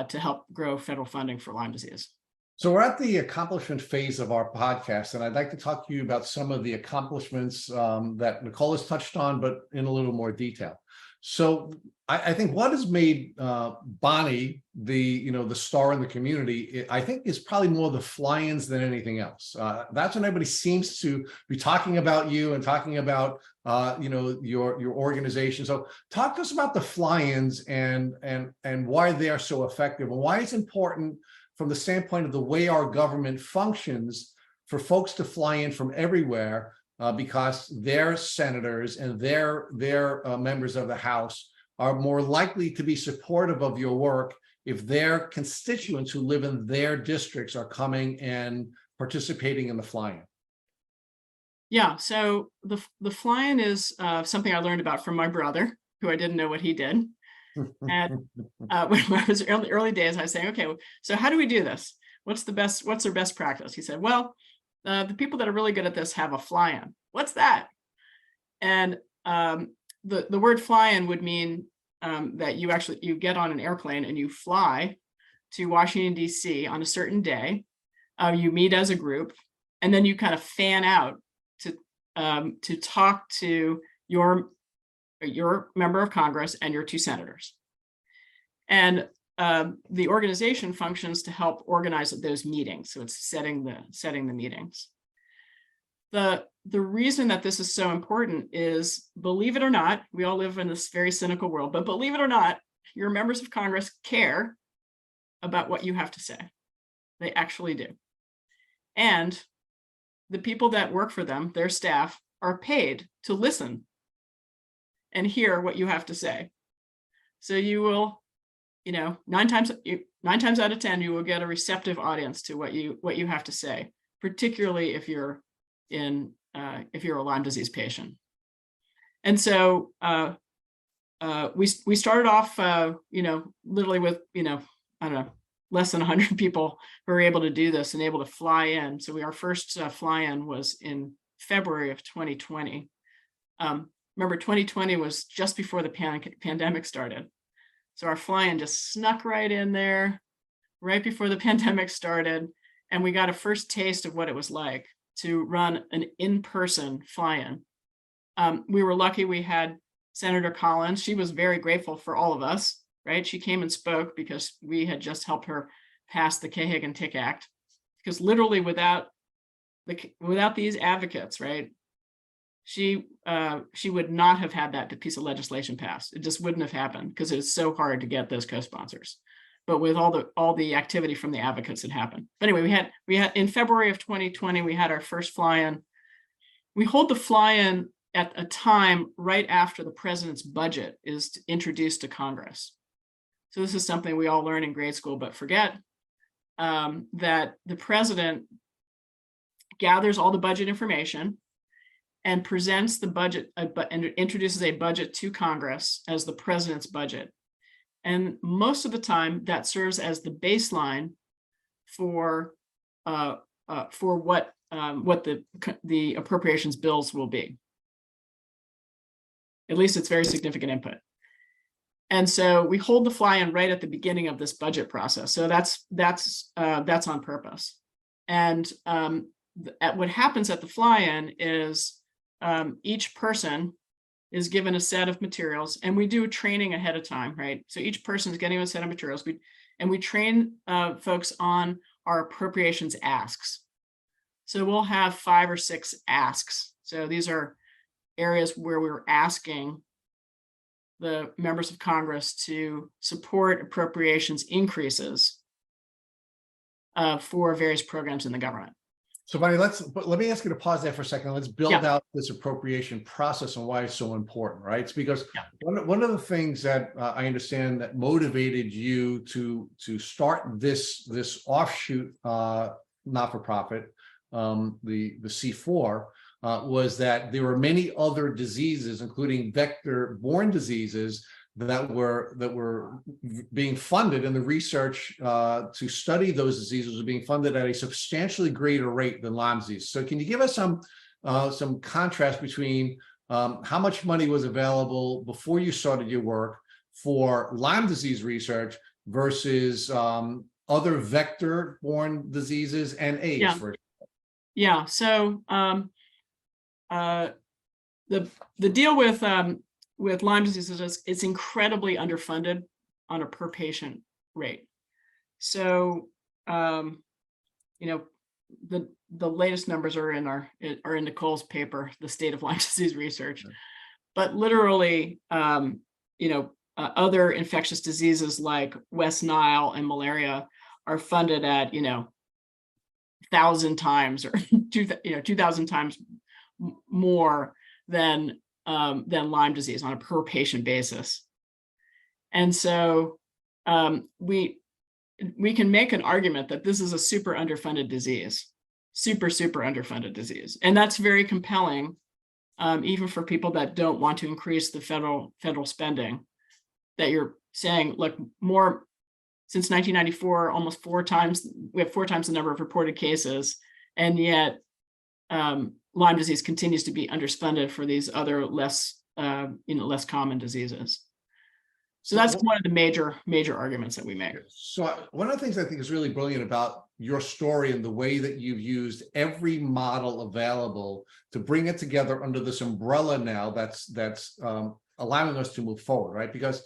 to help grow federal funding for Lyme disease. So we're at the accomplishment phase of our podcast, and I'd like to talk to you about some of the accomplishments that Nicole has touched on, but in a little more detail. So I think what has made Bonnie the star in the community, I think, is probably more the fly-ins than anything else. That's when everybody seems to be talking about you and talking about your organization. So talk to us about the fly-ins and why they are so effective and why it's important from the standpoint of the way our government functions for folks to fly in from everywhere because their senators and their members of the House are more likely to be supportive of your work if their constituents who live in their districts are coming and participating in the fly-in. Yeah, so the fly-in is something I learned about from my brother, who I didn't know what he did. And when I was in the early days, I was saying, okay, so how do we do this? What's their best practice? He said, well, the people that are really good at this have a fly-in. What's that? And the word fly-in would mean that you get on an airplane and you fly to Washington, D.C. on a certain day. You meet as a group, and then you kind of fan out to talk to your member of Congress and your two senators. And the organization functions to help organize those meetings. So it's setting the meetings. The reason that this is so important is, believe it or not, we all live in this very cynical world, but believe it or not, your members of Congress care about what you have to say. They actually do. And the people that work for them, their staff, are paid to listen and hear what you have to say. So you will, 9 times out of 10, you will get a receptive audience to what you have to say, particularly if you're a Lyme disease patient. And so we started off, literally with, I don't know, less than 100 people who were able to do this and able to fly in. So our first fly-in was in February of 2020. Remember, 2020 was just before the pandemic started. So our fly-in just snuck right in there, right before the pandemic started. And we got a first taste of what it was like to run an in-person fly-in. We were lucky we had Senator Collins. She was very grateful for all of us, right? She came and spoke because we had just helped her pass the Cahagan-Tick Act. Because literally without these advocates, right, she would not have had that piece of legislation passed. It just wouldn't have happened because it's so hard to get those co-sponsors. But with all the activity from the advocates, it happened. But anyway, we had in February of 2020, we had our first fly-in. We hold the fly-in at a time right after the president's budget is introduced to Congress. So this is something we all learn in grade school, but forget that the president gathers all the budget information and presents the budget and introduces a budget to Congress as the president's budget. And most of the time that serves as the baseline for what the appropriations bills will be. At least it's very significant input. And so we hold the fly-in right at the beginning of this budget process. So that's on purpose. And what happens at the fly-in is each person is given a set of materials, and we do training ahead of time, right? So each person is getting a set of materials, and we train folks on our appropriations asks. So we'll have 5 or 6 asks. So these are areas where we're asking the members of Congress to support appropriations increases for various programs in the government. So, Bonnie, let me ask you to pause there for a second. Let's build out this appropriation process and why it's so important, right? It's because one of the things that I understand that motivated you to start this offshoot not-for-profit, the C4, was that there were many other diseases, including vector-borne diseases, that were being funded, and the research to study those diseases was being funded at a substantially greater rate than Lyme disease. So can you give us some contrast between how much money was available before you started your work for Lyme disease research versus other vector-borne diseases and AIDS, for example? Yeah. So the deal with Lyme disease is it's incredibly underfunded on a per patient rate. So, you know, the latest numbers are in Nicole's paper, The State of Lyme Disease Research, but literally, you know, other infectious diseases like West Nile and malaria are funded at, 1,000 times or 2,000 times more than Lyme disease on a per patient basis. And so we can make an argument that this is a super underfunded disease, super underfunded disease. And that's very compelling, even for people that don't want to increase the federal spending, that you're saying, look, more since 1994, almost 4 times, we have 4 times the number of reported cases. And yet Lyme disease continues to be underfunded for these other less common diseases. So that's one of the major arguments that we make. So one of the things I think is really brilliant about your story and the way that you've used every model available to bring it together under this umbrella now that's allowing us to move forward, right? Because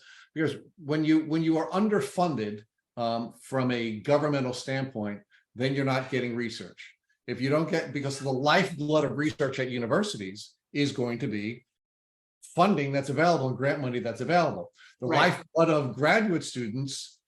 when you are underfunded from a governmental standpoint, then you're not getting research. If you don't get, because the lifeblood of research at universities is going to be funding that's available and grant money that's available. The lifeblood of graduate students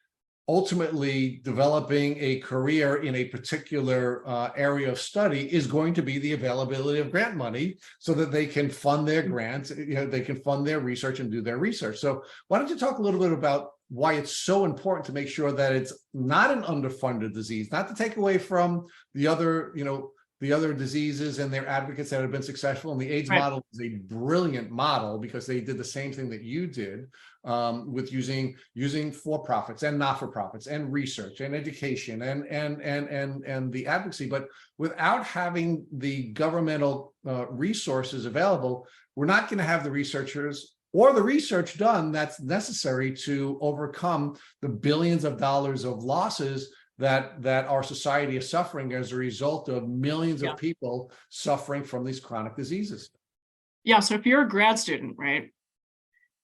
ultimately developing a career in a particular area of study is going to be the availability of grant money so that they can fund their grants, they can fund their research and do their research. So why don't you talk a little bit about why it's so important to make sure that it's not an underfunded disease, not to take away from the other, the other diseases and their advocates that have been successful. And the AIDS model is a brilliant model because they did the same thing that you did with using for-profits and not-for-profits and research and education and the advocacy, but without having the governmental resources available, we're not going to have the researchers or the research done that's necessary to overcome the billions of dollars of losses that our society is suffering as a result of millions of people suffering from these chronic diseases. Yeah, so if you're a grad student, right,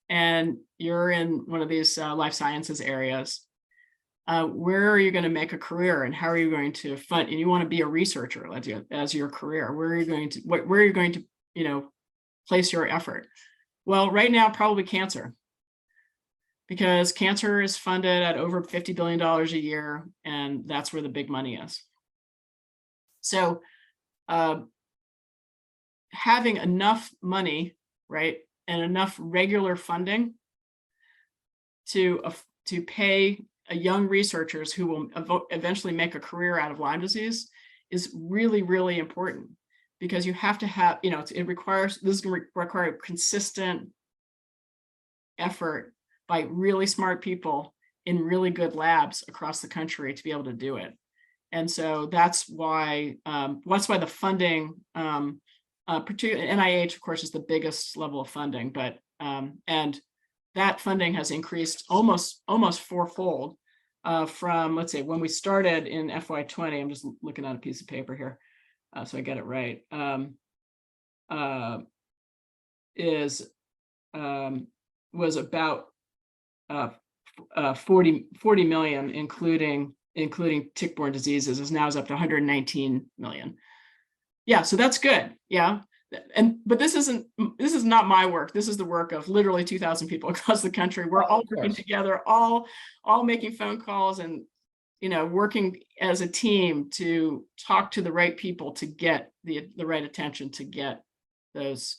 and you're in one of these life sciences areas, where are you going to make a career, and how are you going to fund? And you want to be a researcher as your career. Where are you going to, place your effort? Well, right now, probably cancer, because cancer is funded at over $50 billion a year, and that's where the big money is. So having enough money, right, and enough regular funding to pay young researchers who will eventually make a career out of Lyme disease is really, really important. Because you have to have, this is going to require consistent effort by really smart people in really good labs across the country to be able to do it. And so that's why the funding, particularly NIH, of course, is the biggest level of funding, but and that funding has increased almost fourfold from, let's say, when we started in FY20. I'm just looking at a piece of paper here. So I get it right, is was about 40 million, including tick-borne diseases, is now up to 119 million. Yeah, so that's good. Yeah. But this is not my work. This is the work of literally 2,000 people across the country. We're all working together, all making phone calls and, working as a team to talk to the right people to get the right attention to get those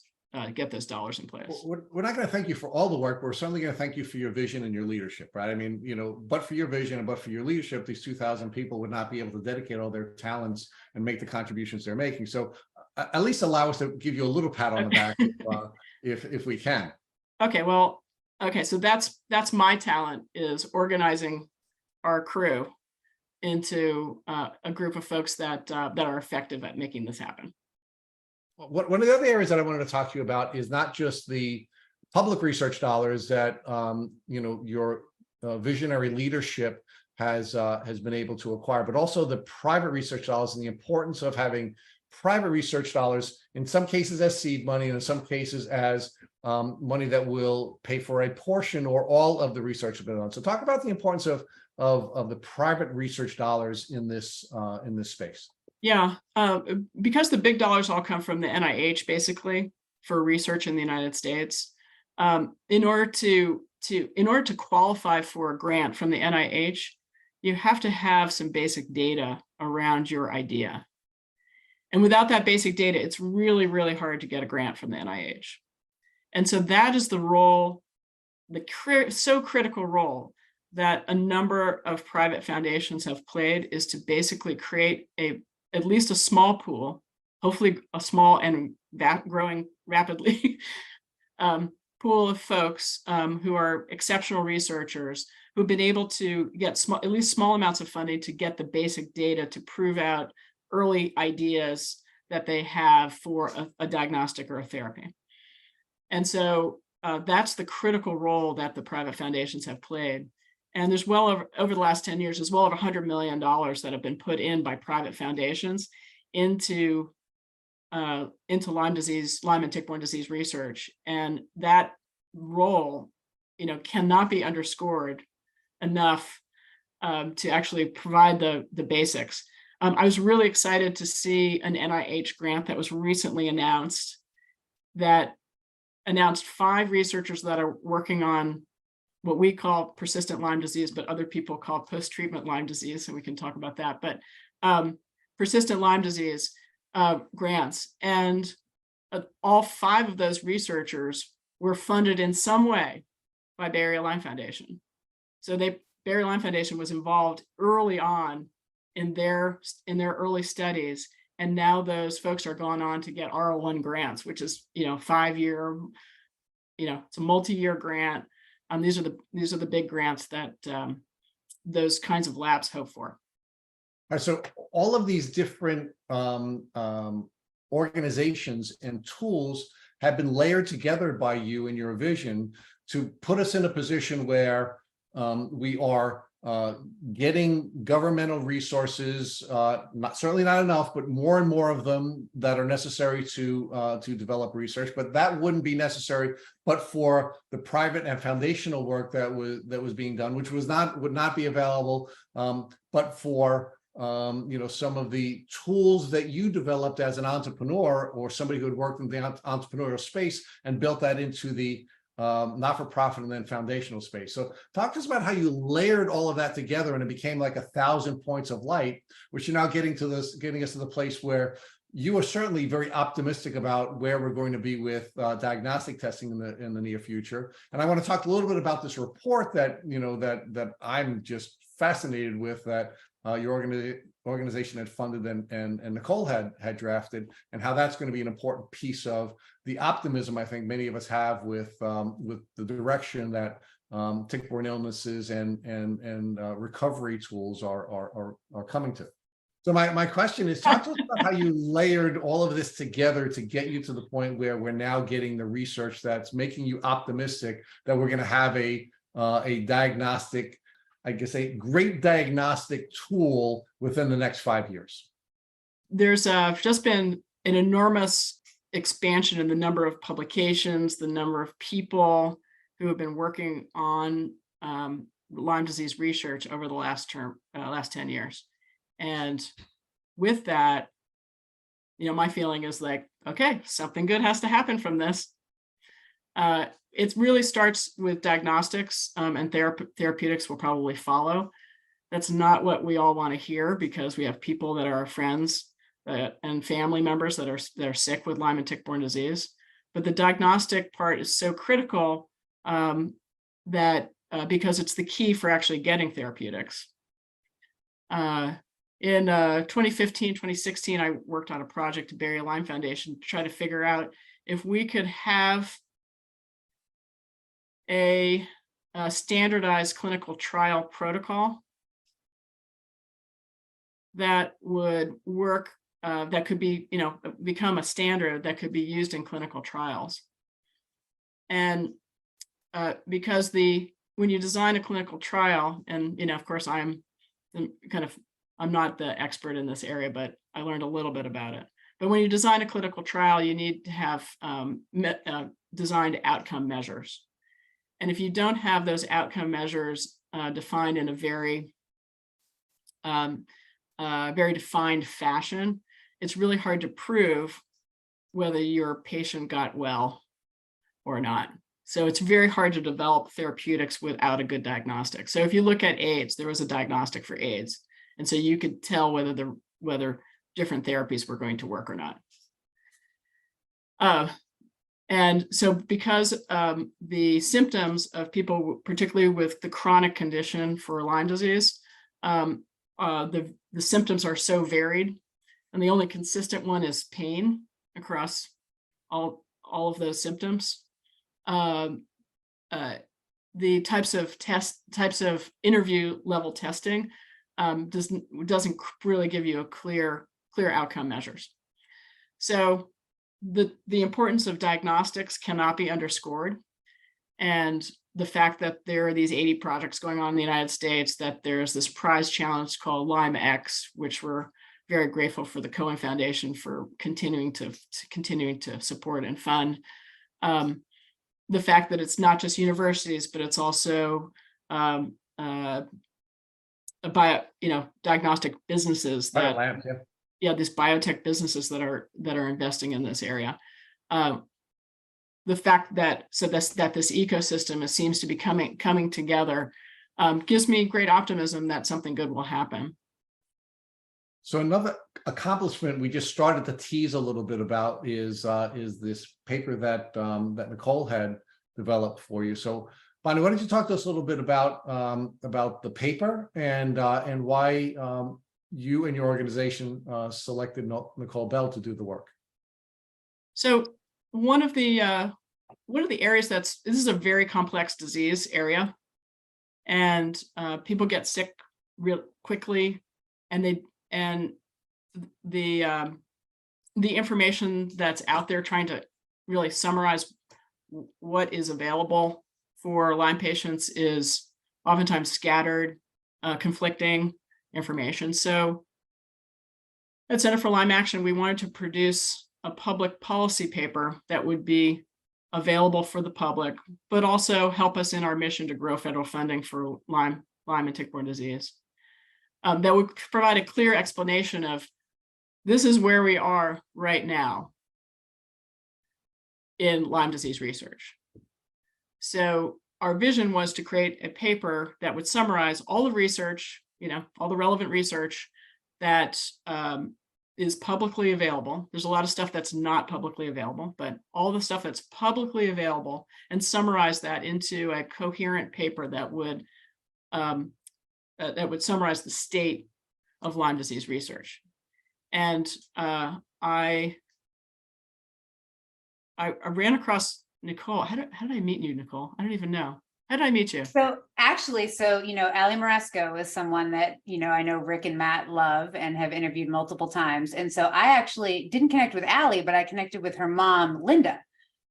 dollars in place. We're not going to thank you for all the work. We're certainly going to thank you for your vision and your leadership, right? I mean, but for your vision and but for your leadership, these 2,000 people would not be able to dedicate all their talents and make the contributions they're making. So at least allow us to give you a little pat on the back if we can. Okay, well, so that's my talent, is organizing our crew into a group of folks that are effective at making this happen. One of the other areas that I wanted to talk to you about is not just the public research dollars that your visionary leadership has been able to acquire, but also the private research dollars and the importance of having private research dollars, in some cases as seed money, and in some cases as money that will pay for a portion or all of the research that's been done. So talk about the importance of the private research dollars in this space. Yeah, because the big dollars all come from the NIH, basically, for research in the United States. In order to qualify for a grant from the NIH, you have to have some basic data around your idea. And without that basic data, it's really, really hard to get a grant from the NIH. And so that is the role, so critical role that a number of private foundations have played, is to basically create at least a small pool, hopefully a small and growing rapidly pool of folks who are exceptional researchers who've been able to get at least small amounts of funding to get the basic data to prove out early ideas that they have for a diagnostic or a therapy. And so that's the critical role that the private foundations have played. And there's over the last 10 years, there's well over $100 million that have been put in by private foundations into Lyme and tick-borne disease research. And that role, cannot be underscored enough to actually provide the basics. I was really excited to see an NIH grant that was recently announced that announced 5 researchers that are working on what we call persistent Lyme disease, but other people call post-treatment Lyme disease, and we can talk about that. But persistent Lyme disease grants, and all 5 of those researchers were funded in some way by Bay Area Lyme Foundation. So Bay Area Lyme Foundation was involved early on in their early studies, and now those folks are gone on to get R01 grants, which is 5-year, it's a multi-year grant. These are the big grants that those kinds of labs hope for. All right, so all of these different organizations and tools have been layered together by you and your vision to put us in a position where we are getting governmental resources, certainly not enough, but more and more of them that are necessary to develop research. But that wouldn't be necessary but for the private and foundational work that was being done, which would not be available but for some of the tools that you developed as an entrepreneur or somebody who had worked in the entrepreneurial space and built that into the not-for-profit and then foundational space. So talk to us about how you layered all of that together and it became like 1,000 points of light, which you're now getting us to the place where you are certainly very optimistic about where we're going to be with diagnostic testing in the near future. And I want to talk a little bit about this report that that I'm just fascinated with, that your organization had funded and Nicole had drafted, and how that's going to be an important piece of the optimism I think many of us have with the direction that tick-borne illnesses and recovery tools are coming to. So my question is, talk to us about how you layered all of this together to get you to the point where we're now getting the research that's making you optimistic that we're going to have a diagnostic, I guess, a great diagnostic tool within the next 5 years. There's just been an enormous expansion in the number of publications, the number of people who have been working on Lyme disease research over the last 10 years. And with that, my feeling is like, okay, something good has to happen from this. It really starts with diagnostics, and therapeutics will probably follow. That's not what we all want to hear, because we have people that are our friends and family members that are sick with Lyme and tick-borne disease. But the diagnostic part is so critical that because it's the key for actually getting therapeutics. In 2015, 2016, I worked on a project to Barry Lyme Foundation to try to figure out if we could have a standardized clinical trial protocol that would work, that could be, become a standard that could be used in clinical trials. And because when you design a clinical trial, and of course I'm not the expert in this area, but I learned a little bit about it. But when you design a clinical trial, you need to have designed outcome measures. And if you don't have those outcome measures defined in a very defined fashion, it's really hard to prove whether your patient got well or not. So it's very hard to develop therapeutics without a good diagnostic. So if you look at AIDS, there was a diagnostic for AIDS. And so you could tell whether different therapies were going to work or not. And so because the symptoms of people, particularly with the chronic condition for Lyme disease, the symptoms are so varied, and the only consistent one is pain across all of those symptoms. The types of interview level testing doesn't really give you a clear outcome measures. So the importance of diagnostics cannot be underscored. And the fact that there are these 80 projects going on in the United States, that there's this prize challenge called Lyme X, which we're very grateful for the Cohen Foundation for continuing to support and fund. The fact that it's not just universities, but it's also diagnostic businesses that Labs, these biotech businesses that are investing in this area. The fact that this ecosystem seems to be coming together gives me great optimism that something good will happen. So another accomplishment we just started to tease a little bit about is this paper that Nicole had developed for you. So Bonnie, why don't you talk to us a little bit about the paper and why you and your organization selected Nicole Bell to do the work? So one of the areas this is a very complex disease area, and people get sick real quickly, and the information that's out there trying to really summarize what is available for Lyme patients is oftentimes scattered, conflicting information. So at Center for Lyme Action, we wanted to produce a public policy paper that would be available for the public, but also help us in our mission to grow federal funding for Lyme and tick-borne disease. That would provide a clear explanation of this is where we are right now in Lyme disease research. So our vision was to create a paper that would summarize all the research, all the relevant research that is publicly available. There's a lot of stuff that's not publicly available, but all the stuff that's publicly available, and summarize that into a coherent paper that would summarize the state of Lyme disease research. And I ran across Nicole. How did I meet you, Nicole? I don't even know. How did I meet you? So actually, Ali Moresco is someone that, I know Rick and Matt love and have interviewed multiple times. And so I actually didn't connect with Ali, but I connected with her mom, Linda,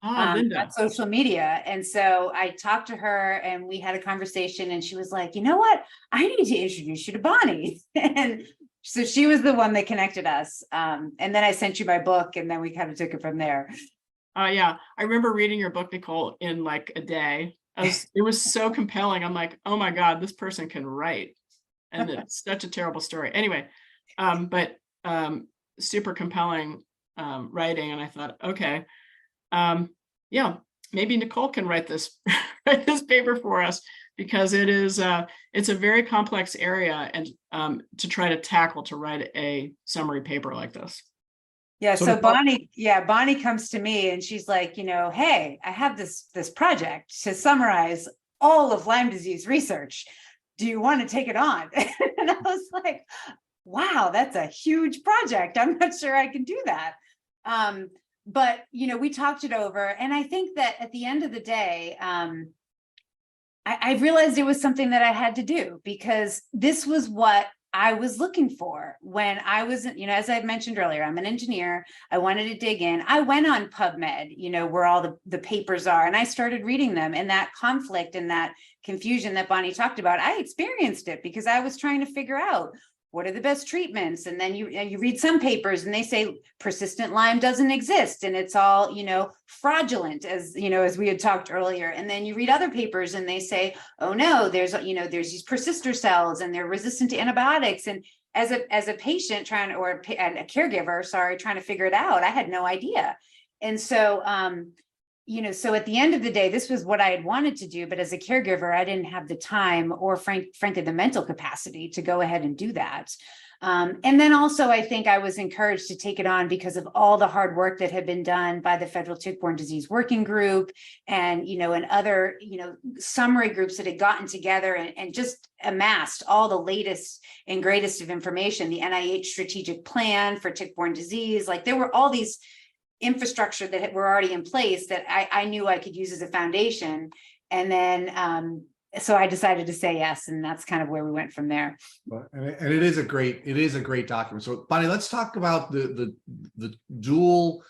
Linda. on social media. And so I talked to her and we had a conversation, and she was like, you know what? I need to introduce you to Bonnie. And So she was the one that connected us. And then I sent you my book, and then we kind of took it from there. Yeah, I remember reading your book, Nicole, in like a day. It was so compelling. I'm like, oh my God, this person can write. And it's such a terrible story. Anyway, but super compelling writing. And I thought, okay, yeah, maybe Nicole can write this paper for us, because it's a very complex area, and to try to write a summary paper like this. Yeah, so Bonnie comes to me and she's like, hey, I have this project to summarize all of Lyme disease research. Do you want to take it on? And I was like, wow, that's a huge project. I'm not sure I can do that. But we talked it over, and I think that at the end of the day, I realized it was something that I had to do, because this was what I was looking for when I was, as I mentioned earlier, I'm an engineer. I wanted to dig in. I went on PubMed, where all the papers are, and I started reading them, and that conflict and that confusion that Bonnie talked about, I experienced it because I was trying to figure out what are the best treatments. And then you read some papers and they say persistent Lyme doesn't exist, and it's all, fraudulent, as we had talked earlier. And then you read other papers and they say, oh no, there's these persister cells and they're resistant to antibiotics. And as a patient trying to figure it out, I had no idea. And so, so at the end of the day, this was what I had wanted to do, but as a caregiver, I didn't have the time or frankly, the mental capacity to go ahead and do that. And then also, I think I was encouraged to take it on because of all the hard work that had been done by the Federal Tick-Borne Disease Working Group and, and other, summary groups that had gotten together and just amassed all the latest and greatest of information, the NIH strategic plan for tick-borne disease. Like, there were all these infrastructure that were already in place that I knew I could use as a foundation. And then, so I decided to say yes, and that's kind of where we went from there. And it is a great document. So Bonnie, let's talk about the dual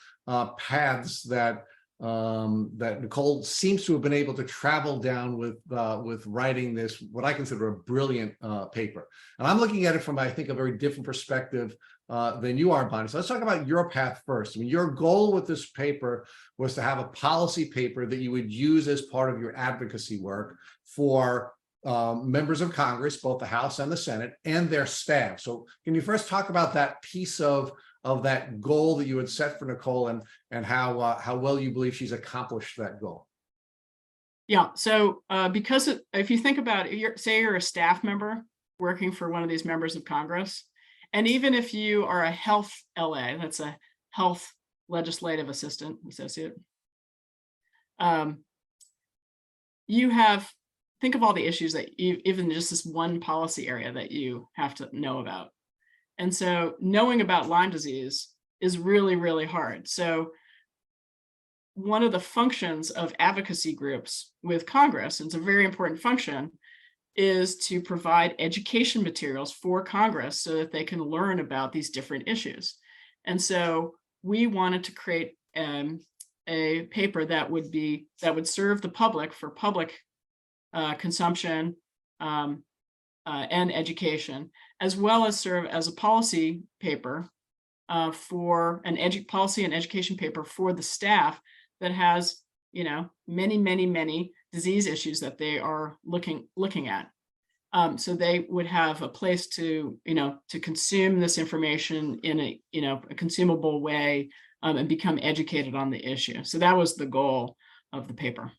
paths that Nicole seems to have been able to travel down with writing this, what I consider a brilliant paper. And I'm looking at it from, I think, a very different perspective than you are, Bonnie. So let's talk about your path first. I mean, your goal with this paper was to have a policy paper that you would use as part of your advocacy work for members of Congress, both the House and the Senate, and their staff. So can you first talk about that piece of that goal that you had set for Nicole, and how well you believe she's accomplished that goal? Yeah, so because if you think about it, say you're a staff member working for one of these members of Congress, and even if you are a health LA, that's a health legislative associate, think of all the issues that even just this one policy area that you have to know about. And so knowing about Lyme disease is really, really hard. So one of the functions of advocacy groups with Congress, and it's a very important function, is to provide education materials for Congress so that they can learn about these different issues. And so we wanted to create a paper that would serve the public for public consumption and education, as well as serve as a policy paper for policy and education paper for the staff that has, many, many, many disease issues that they are looking at. So they would have a place to consume this information in a consumable way and become educated on the issue. So that was the goal of the paper.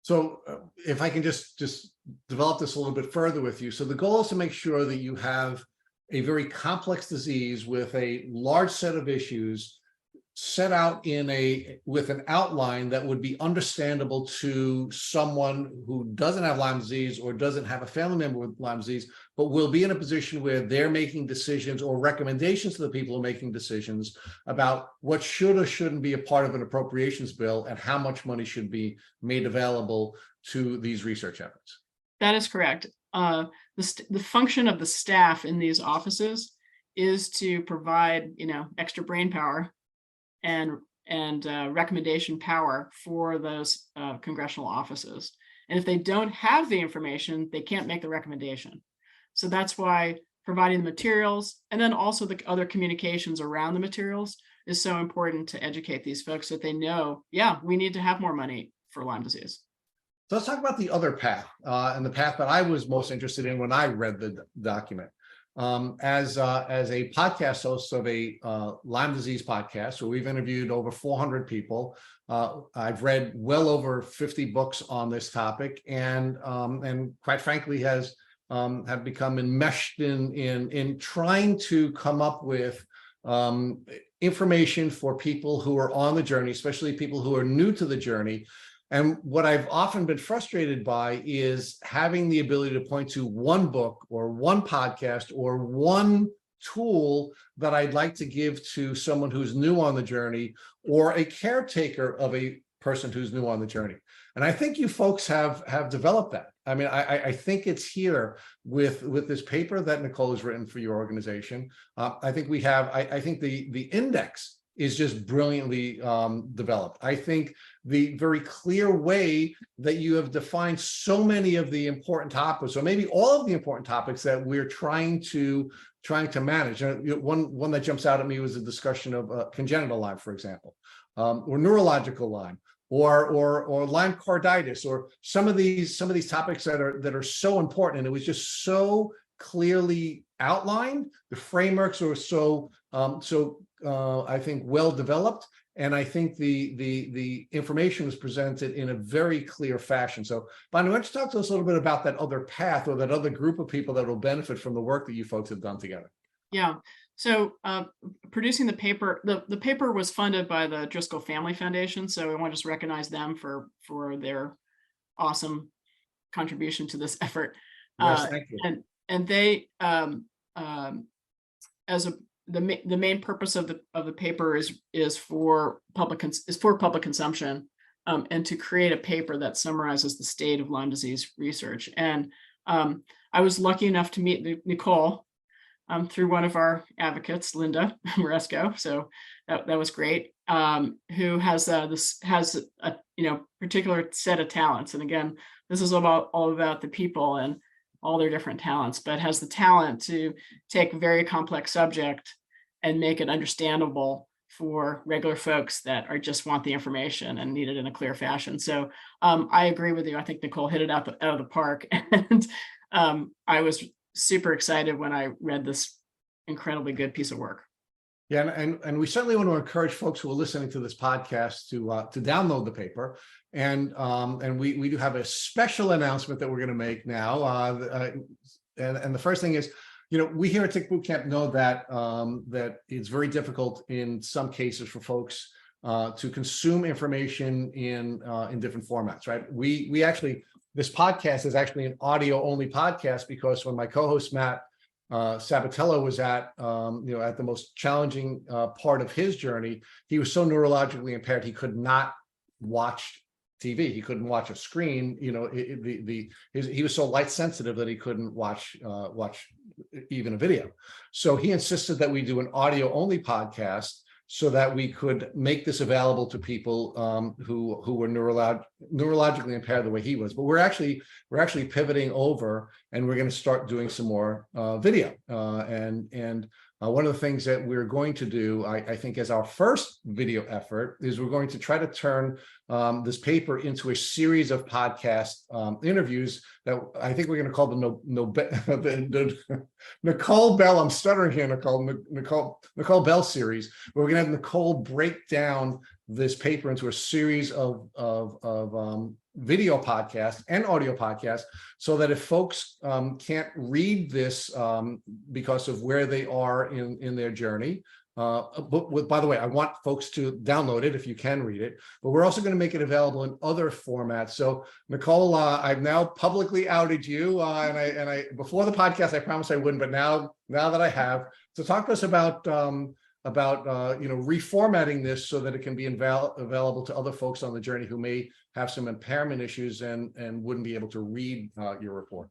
So if I can just develop this a little bit further with you. So the goal is to make sure that you have a very complex disease with a large set of issues set out with an outline that would be understandable to someone who doesn't have Lyme disease or doesn't have a family member with Lyme disease, but will be in a position where they're making decisions or recommendations to the people who are making decisions about what should or shouldn't be a part of an appropriations bill and how much money should be made available to these research efforts. That is correct. The function of the staff in these offices is to provide, extra brain power and recommendation power for those congressional offices. And if they don't have the information, they can't make the recommendation. So that's why providing the materials, and then also the other communications around the materials is so important to educate these folks so that they know, yeah, we need to have more money for Lyme disease. So let's talk about the other path, and the path that I was most interested in when I read the document. As a podcast host of a Lyme disease podcast, where we've interviewed over 400 people, I've read well over 50 books on this topic, and quite frankly have become enmeshed in trying to come up with information for people who are on the journey, especially people who are new to the journey. And what I've often been frustrated by is having the ability to point to one book or one podcast or one tool that I'd like to give to someone who's new on the journey, or a caretaker of a person who's new on the journey. And I think you folks have developed that. I mean, I think it's here with this paper that Nicole has written for your organization. I think we have, I think the index is just brilliantly developed. I think the very clear way that you have defined so many of the important topics, or maybe all of the important topics that we're trying to manage. One that jumps out at me was a discussion of congenital Lyme, for example, or neurological Lyme, or Lyme carditis, or some of these topics that are so important. And it was just so clearly outlined. The frameworks were so I think well developed, and I think the information was presented in a very clear fashion. So, Bonnie, why don't you talk to us a little bit about that other path, or that other group of people that will benefit from the work that you folks have done together? Yeah. So producing the paper, the paper was funded by the Driscoll Family Foundation. So I want to just recognize them for their awesome contribution to this effort. Yes, thank you. And they, the main purpose of the paper is for public consumption, and to create a paper that summarizes the state of Lyme disease research. And I was lucky enough to meet Nicole through one of our advocates, Linda Moresco. So that was great. Who has a particular set of talents. And again, this is all about the people and all their different talents, but has the talent to take a very complex subject and make it understandable for regular folks that just want the information and need it in a clear fashion. So I agree with you. I think Nicole hit it out of the park. And I was super excited when I read this incredibly good piece of work. Yeah, and we certainly want to encourage folks who are listening to this podcast to download the paper, and we do have a special announcement that we're going to make now. And the first thing is, we here at Tick Boot Camp know that that it's very difficult in some cases for folks to consume information in different formats, right? We actually, this podcast is actually an audio only podcast, because when my co-host Matt Sabatello was at the most challenging part of his journey, he was so neurologically impaired he could not watch TV. He couldn't watch a screen. He was so light sensitive that he couldn't watch even a video. So he insisted that we do an audio only podcast, so that we could make this available to people who were neurologically impaired the way he was. But we're actually pivoting over, and we're going to start doing some more video. And one of the things that we're going to do, I think, as our first video effort, is we're going to try to turn this paper into a series of podcast interviews that I think we're going to call the Nicole Bell. I'm stuttering here, Nicole Bell series, where we're going to have Nicole break down this paper into a series of video podcasts and audio podcasts, so that if folks can't read this because of where they are in their journey, but by the way, I want folks to download it if you can read it, but we're also going to make it available in other formats. So Nicole, I've now publicly outed you, and I before the podcast I promised I wouldn't, but now that I have, so talk to us about reformatting this so that it can be available to other folks on the journey who may have some impairment issues and wouldn't be able to read your report.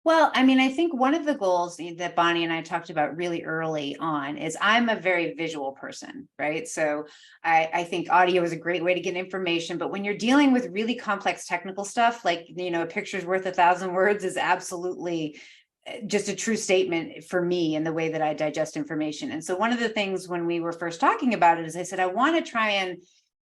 Well, I mean, I think one of the goals that Bonnie and I talked about really early on is I'm a very visual person, right? So I think audio is a great way to get information, but when you're dealing with really complex technical stuff, like, a picture's worth 1,000 words is absolutely just a true statement for me in the way that I digest information. And so one of the things when we were first talking about it is I said, I want to try and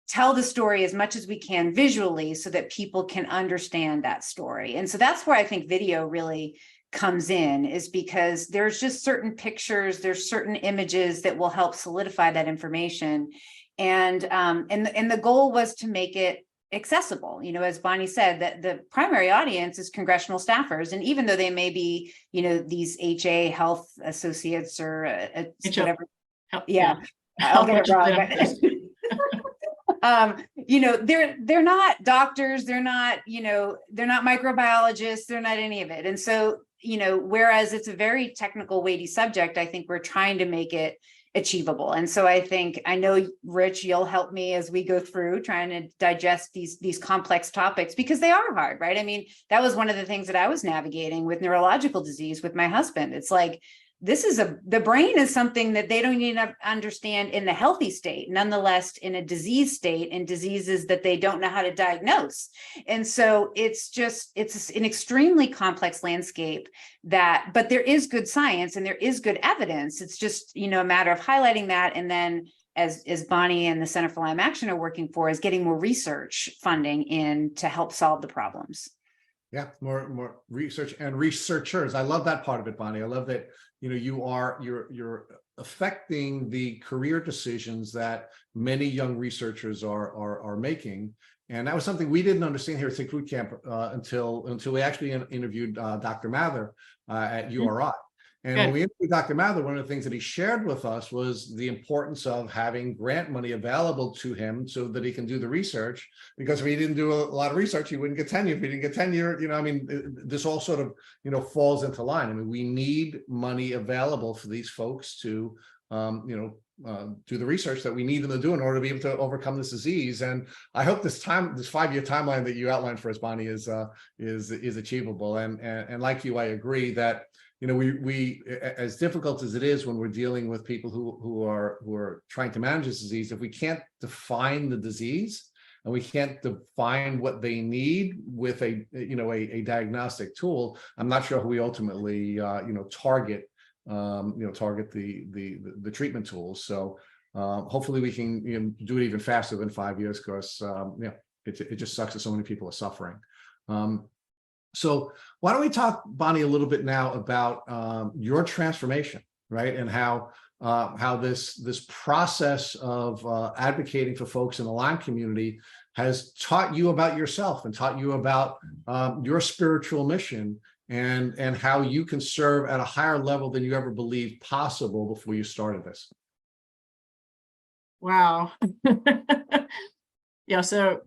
tell the story as much as we can visually so that people can understand that story. And so that's where I think video really comes in, is because there's just certain pictures, there's certain images that will help solidify that information. And the goal was to make it accessible. As Bonnie said, that the primary audience is congressional staffers. And even though they may be, these HA health associates or whatever. Yeah, I'll get it wrong. They're not doctors, they're not microbiologists, they're not any of it. And so, whereas it's a very technical, weighty subject, I think we're trying to make it achievable. And so I know, Rich, you'll help me as we go through trying to digest these complex topics, because they are hard, right? I mean, that was one of the things that I was navigating with neurological disease with my husband. It's like, the brain is something that they don't even understand in the healthy state, nonetheless, in a disease state, and diseases that they don't know how to diagnose. And so it's an extremely complex landscape but there is good science and there is good evidence. It's just, a matter of highlighting that. And then as Bonnie and the Center for Lyme Action are working for, is getting more research funding in to help solve the problems. Yeah, more research and researchers. I love that part of it, Bonnie. I love that, you're affecting the career decisions that many young researchers are making. And that was something we didn't understand here at Tick Boot Camp until we actually interviewed Dr. Mather at URI. And when we interviewed Dr. Mather, one of the things that he shared with us was the importance of having grant money available to him so that he can do the research. Because if he didn't do a lot of research, he wouldn't get tenure. If he didn't get tenure, this all sort of, falls into line. I mean, we need money available for these folks to, do the research that we need them to do in order to be able to overcome this disease. And I hope this 5-year timeline that you outlined for us, Bonnie, is achievable. And like you, I agree that, we as difficult as it is when we're dealing with people who are trying to manage this disease, if we can't define the disease and we can't define what they need with a diagnostic tool, I'm not sure who we ultimately target the treatment tools. So hopefully we can do it even faster than 5 years, because it just sucks that so many people are suffering. So why don't we talk, Bonnie, a little bit now about your transformation, right? And how this process of advocating for folks in the Lyme community has taught you about yourself and taught you about your spiritual mission, and how you can serve at a higher level than you ever believed possible before you started this. Wow. Yeah, so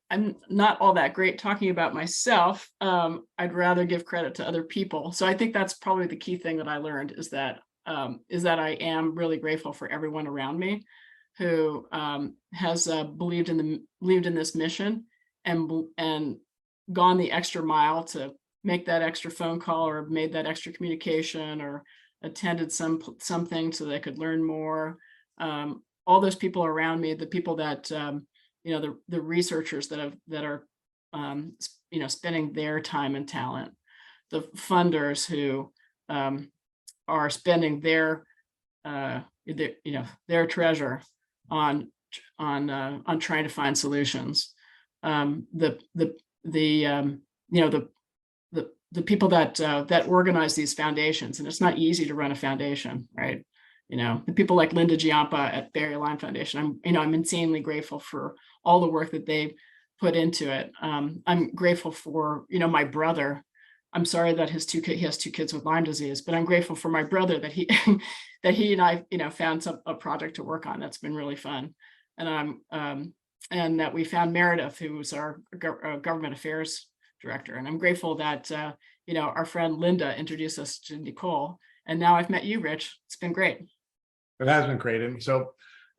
I'm not all that great talking about myself. I'd rather give credit to other people. So I think that's probably the key thing that I learned, is that I am really grateful for everyone around me who has believed in this mission and gone the extra mile to make that extra phone call, or made that extra communication, or attended something so they could learn more. All those people around me, the people that the researchers that are spending their time and talent, the funders who are spending their treasure on trying to find solutions, the people that organize these foundations. And it's not easy to run a foundation, right? The people like Linda Giampa at Barry Lyme Foundation, I'm insanely grateful for all the work that they put into it. I'm grateful for, my brother. I'm sorry that he has 2 kids with Lyme disease, but I'm grateful for my brother that he and I, found a project to work on that's been really fun. And and that we found Meredith, who was our government affairs director. And I'm grateful that, our friend Linda introduced us to Nicole. And now I've met you, Rich. It's been great. It has been great. And so,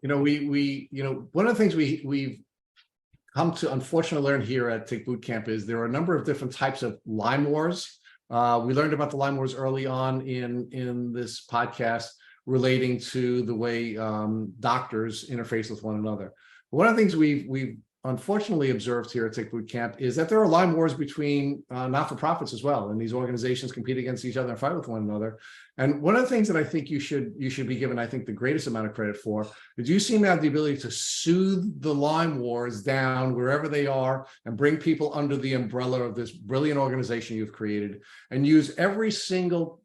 we one of the things we've come to unfortunately learn here at Tick Boot Camp is there are a number of different types of Lyme wars. We learned about the Lyme wars early on in this podcast, relating to the way doctors interface with one another. One of the things we've unfortunately observed here at Tick Boot Camp is that there are Lyme wars between not-for-profits as well, and these organizations compete against each other and fight with one another. And one of the things that I think you should be given, I think, the greatest amount of credit for is you seem to have the ability to soothe the Lyme wars down wherever they are and bring people under the umbrella of this brilliant organization you've created, and use every single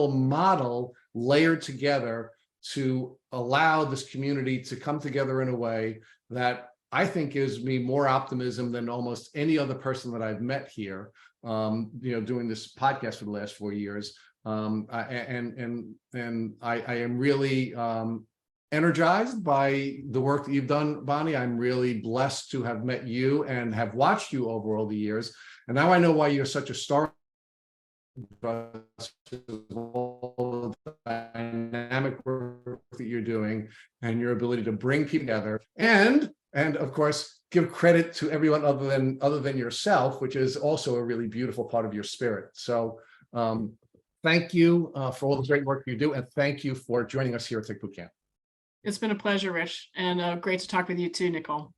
model layered together to allow this community to come together in a way that I think gives me more optimism than almost any other person that I've met here, doing this podcast for the last 4 years. I am really energized by the work that you've done, Bonnie. I'm really blessed to have met you and have watched you over all the years. And now I know why you're such a star. Dynamic work that you're doing and your ability to bring people together and of course give credit to everyone other than yourself, which is also a really beautiful part of your spirit. So thank you for all the great work you do, and thank you for joining us here at Tick Boot Camp. It's been a pleasure, Rich, and great to talk with you too, Nicole.